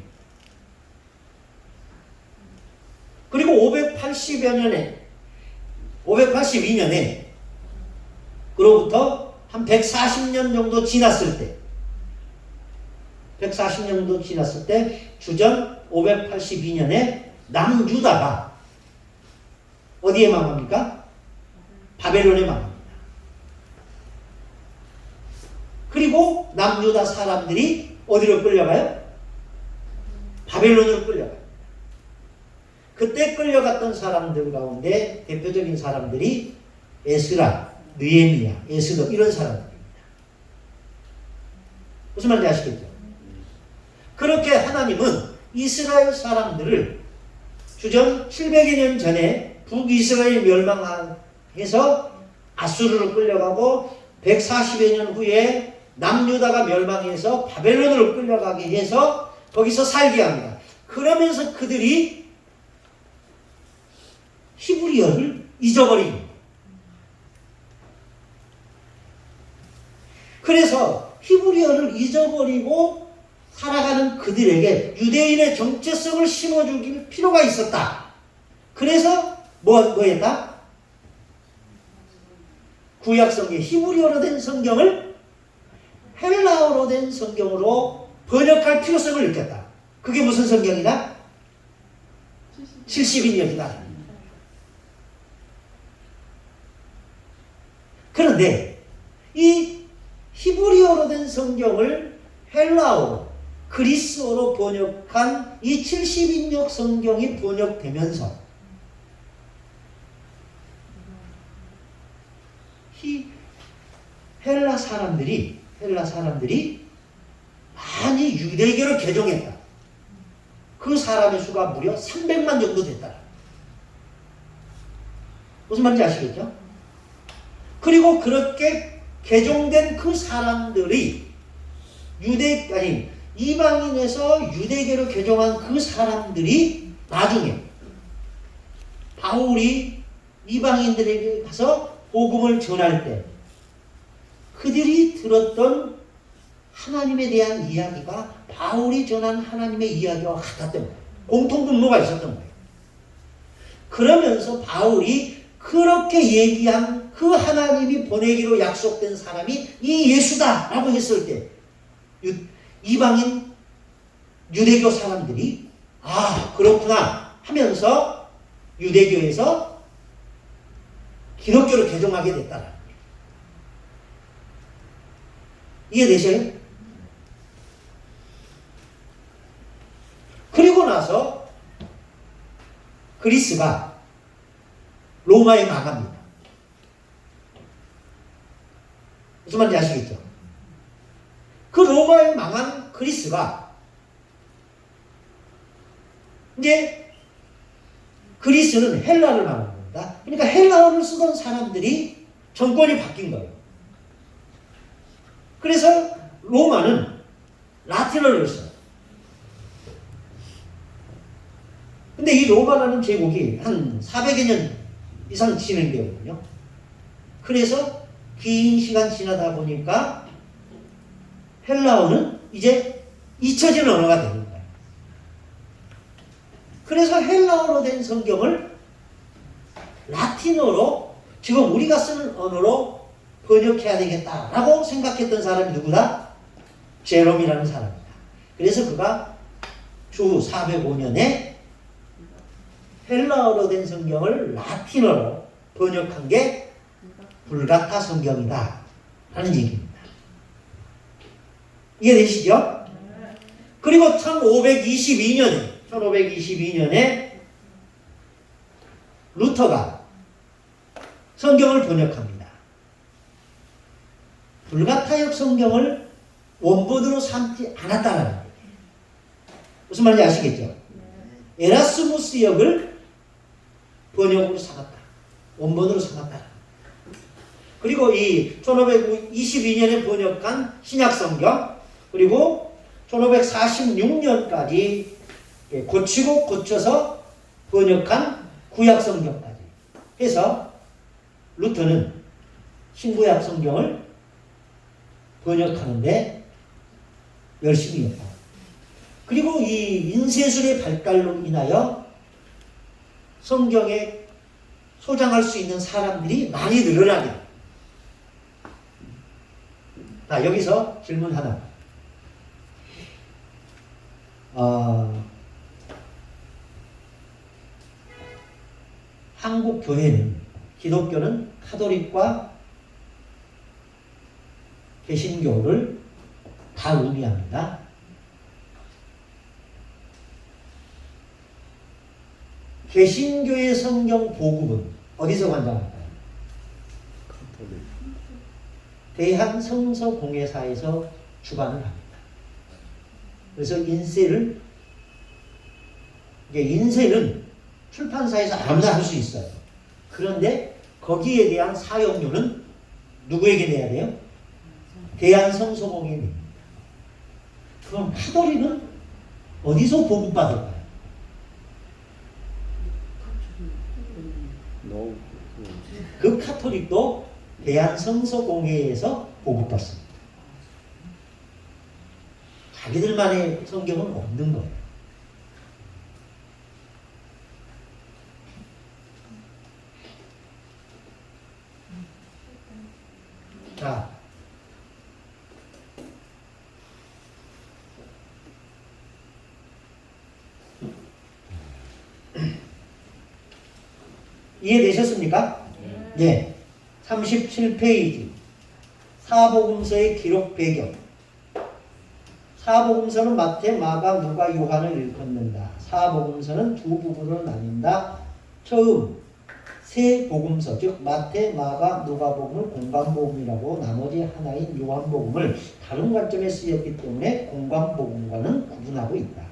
그리고 582년에 그로부터 한 140년 정도 지났을 때 주전 582년에 남유다가 어디에 망합니까? 바벨론에 망합니다. 그리고 남유다 사람들이 어디로 끌려가요? 바벨론으로 끌려가요. 그때 끌려갔던 사람들 가운데 대표적인 사람들이 에스라, 느헤미야, 에스더 이런 사람들입니다. 무슨 말인지 아시겠죠? 그렇게 하나님은 이스라엘 사람들을 주전 700여 년 전에 북이스라엘 멸망해서 아수르로 끌려가고 140여 년 후에 남유다가 멸망해서 바벨론으로 끌려가게 해서 거기서 살게 합니다. 그러면서 그들이 히브리어를 잊어버립니다. 그래서 히브리어를 잊어버리고 살아가는 그들에게 유대인의 정체성을 심어줄 필요가 있었다. 그래서 뭐했다? 구약성경 히브리어로 된 성경을 헬라어로 된 성경으로 번역할 필요성을 느꼈다. 그게 무슨 성경이다? 70인역이다. 그런데 이 히브리어로 된 성경을 헬라어로 그리스어로 번역한 이 70인역 성경이 번역되면서 헬라 사람들이 많이 유대교를 개종했다. 그 사람의 수가 무려 300만 정도 됐다. 무슨 말인지 아시겠죠? 그리고 그렇게 개종된 그 사람들이 이방인에서 유대교로 개종한 그 사람들이 나중에 바울이 이방인들에게 가서 복음을 전할 때 그들이 들었던 하나님에 대한 이야기가 바울이 전한 하나님의 이야기와 같았던 거예요. 공통분모가 있었던 거예요. 그러면서 바울이 그렇게 얘기한 그 하나님이 보내기로 약속된 사람이 이 예수다라고 했을 때 이방인 유대교 사람들이 아 그렇구나 하면서 유대교에서 기독교로 개종하게 됐다라는 거예요. 이해되세요? 그리고 나서 그리스가 로마에 망합니다. 무슨 말인지 아시겠죠? 그 로마에 망한 그리스가 이제 그리스는 헬라를 말하는 겁니다. 그러니까 헬라어를 쓰던 사람들이 정권이 바뀐 거예요. 그래서 로마는 라틴어를 써요. 근데 이 로마라는 제국이 한 400여 년 이상 진행되거든요. 그래서 긴 시간 지나다 보니까 헬라어는 이제 잊혀지는 언어가 되는 거예요. 그래서 헬라어로 된 성경을 라틴어로 지금 우리가 쓰는 언어로 번역해야 되겠다라고 생각했던 사람이 누구다? 제롬이라는 사람이다. 그래서 그가 주 405년에 헬라어로 된 성경을 라틴어로 번역한 게 불가타 성경이다 라는 얘기입니다. 이해되시죠? 그리고 1522년에 루터가 성경을 번역합니다. 불가타역 성경을 원본으로 삼지 않았다는 얘기예요. 무슨 말인지 아시겠죠? 에라스무스 역을 번역으로 삼았다. 원본으로 삼았다. 그리고 이 1522년에 번역한 신약성경, 그리고 1546년까지 고치고 고쳐서 번역한 구약성경까지 해서 루터는 신구약성경을 번역하는데 열심히 했다. 그리고 이 인쇄술의 발달로 인하여 성경에 소장할 수 있는 사람들이 많이 늘어나게 됩니다. 자, 여기서 질문 하나. 한국 교회는, 기독교는 카톨릭과 개신교를 다 의미합니다. 개신교의 성경 보급은 어디서 관장할까요? 대한성서공회사에서 주관을 합니다. 그래서 인쇄는 출판사에서 아무나 할 수 있어요. 그런데 거기에 대한 사용료는 누구에게 내야 돼요? 대한성서공회에 냅니다. 그럼 카톨릭은 어디서 보급받을까요? 그 카톨릭도 대한성서공회에서 보급받습니다. 자기들만의 성경은 없는 거예요. 자, 이해되셨습니까? 네. 37페이지 사복음서의 기록 배경. 사복음서는 마태, 마가, 누가, 요한을 일컫는다. 사복음서는 두 부분으로 나뉜다. 처음 세 복음서, 즉 마태, 마가, 누가복음을 공관복음이라고, 나머지 하나인 요한복음을 다른 관점에 쓰였기 때문에 공관복음과는 구분하고 있다.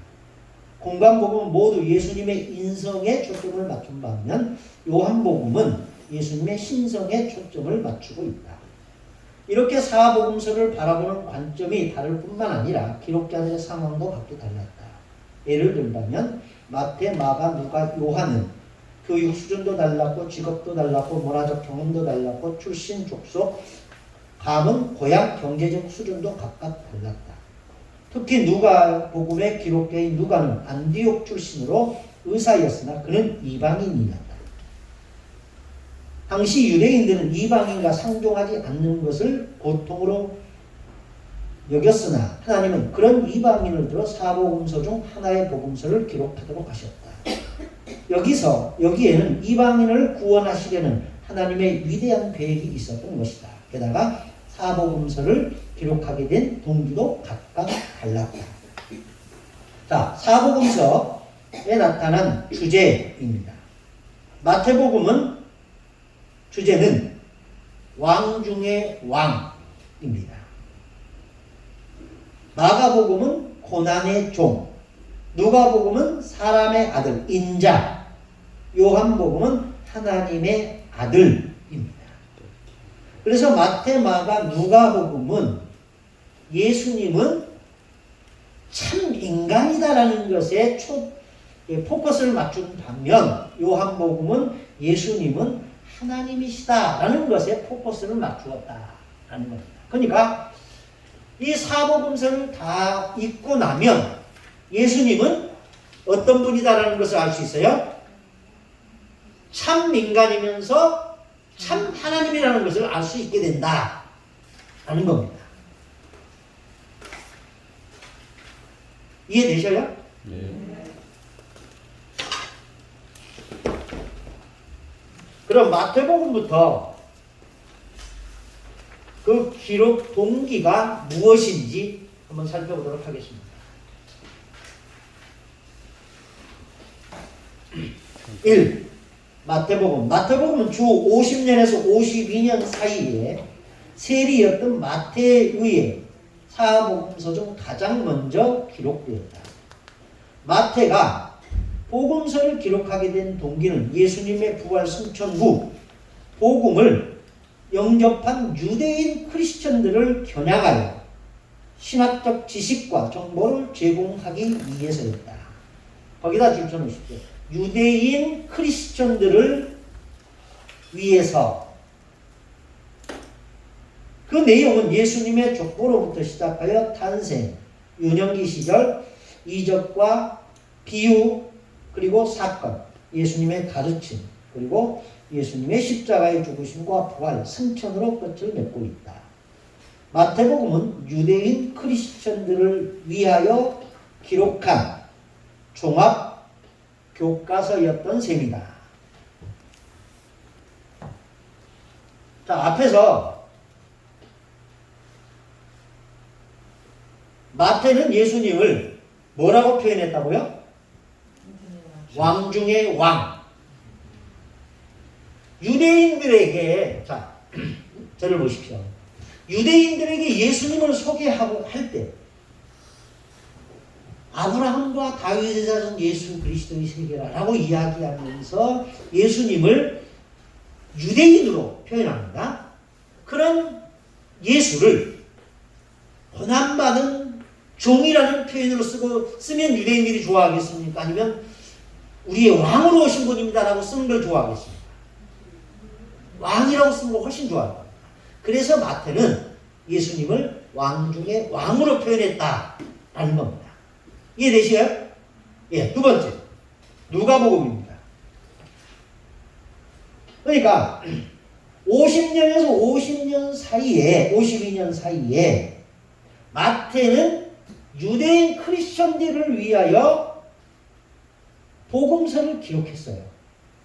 공관복음은 모두 예수님의 인성에 초점을 맞춘 반면 요한복음은 예수님의 신성에 초점을 맞추고 있다. 이렇게 사복음서를 바라보는 관점이 다를 뿐만 아니라 기록자들의 상황도 각기 달랐다. 예를 들자면 마태, 마가, 누가, 요한은 교육 수준도 달랐고 직업도 달랐고 문화적 경험도 달랐고 출신, 족속, 가문, 고향, 경제적 수준도 각각 달랐다. 특히 누가복음에 기록된 누가는 안디옥 출신으로 의사였으나 그는 이방인이었다. 당시 유대인들은 이방인과 상종하지 않는 것을 보통으로 여겼으나 하나님은 그런 이방인을 들어 사복음서 중 하나의 복음서를 기록하도록 하셨다. 여기에는 이방인을 구원하시려는 하나님의 위대한 계획이 있었던 것이다. 게다가 사복음서를 기록하게 된 동기도 각각 달랐다. 자, 사복음서에 나타난 주제입니다. 마태복음은 주제는 왕 중의 왕입니다. 마가복음은 고난의 종, 누가복음은 사람의 아들, 인자, 요한복음은 하나님의 아들입니다. 그래서 마태, 마가, 누가복음은 예수님은 참 인간이다라는 것에 포커스를 맞춘 반면 요한복음은 예수님은 하나님이시다라는 것에 포커스를 맞추었다라는 겁니다. 그러니까 이 사복음서를 다 읽고 나면 예수님은 어떤 분이다라는 것을 알 수 있어요. 참 인간이면서 참 하나님이라는 것을 알 수 있게 된다라는 겁니다. 이해되셔요? 네. 그럼 마태복음부터 그 기록 동기가 무엇인지 한번 살펴보도록 하겠습니다. 1. 마태복음은 주 50년에서 52년 사이에 세리였던 마태의 사복음서 중 가장 먼저 기록되었다. 마태가 복음서를 기록하게 된 동기는 예수님의 부활 승천 후 복음을 영접한 유대인 크리스천들을 겨냥하여 신학적 지식과 정보를 제공하기 위해서였다. 거기다 줄쳐놓으십시오. 유대인 크리스천들을 위해서. 그 내용은 예수님의 족보로부터 시작하여 탄생, 유년기 시절, 이적과 비유, 그리고 사건, 예수님의 가르침, 그리고 예수님의 십자가의 죽으심과 부활, 승천으로 끝을 맺고 있다. 마태복음은 유대인 크리스천들을 위하여 기록한 종합 교과서였던 셈이다. 자, 앞에서 마태는 예수님을 뭐라고 표현했다고요? 왕 중의 왕. 유대인들에게, 자, 저를 보십시오. 유대인들에게 예수님을 소개하고 할 때, 아브라함과 다윗의 자손 예수 그리스도의 세계라라고 이야기하면서 예수님을 유대인으로 표현합니다. 그런 예수를 고난받은 종이라는 표현으로 쓰면 유대인들이 좋아하겠습니까? 아니면 우리의 왕으로 오신 분입니다라고 쓰는 걸 좋아하겠습니까? 왕이라고 쓰는 걸 훨씬 좋아합니다. 그래서 마태는 예수님을 왕 중에 왕으로 표현했다라는 겁니다. 이해되시나요? 예, 두 번째. 누가복음입니다. 그러니까 50년에서 50년 사이에 52년 사이에 마태는 유대인 크리스천들을 위하여 복음서를 기록했어요.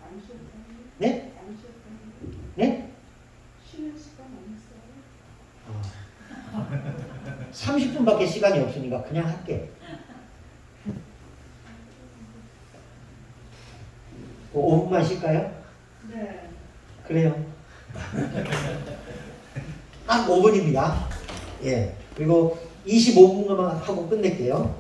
안 쉬었다니? 네? 안 쉬었다니? 네? 쉬는 시간 없어요? 30분밖에 시간이 없으니까 그냥 할게. 5분만 쉴까요? 네. 그래요. 딱 5분입니다. 예. 그리고 25분만 하고 끝낼게요.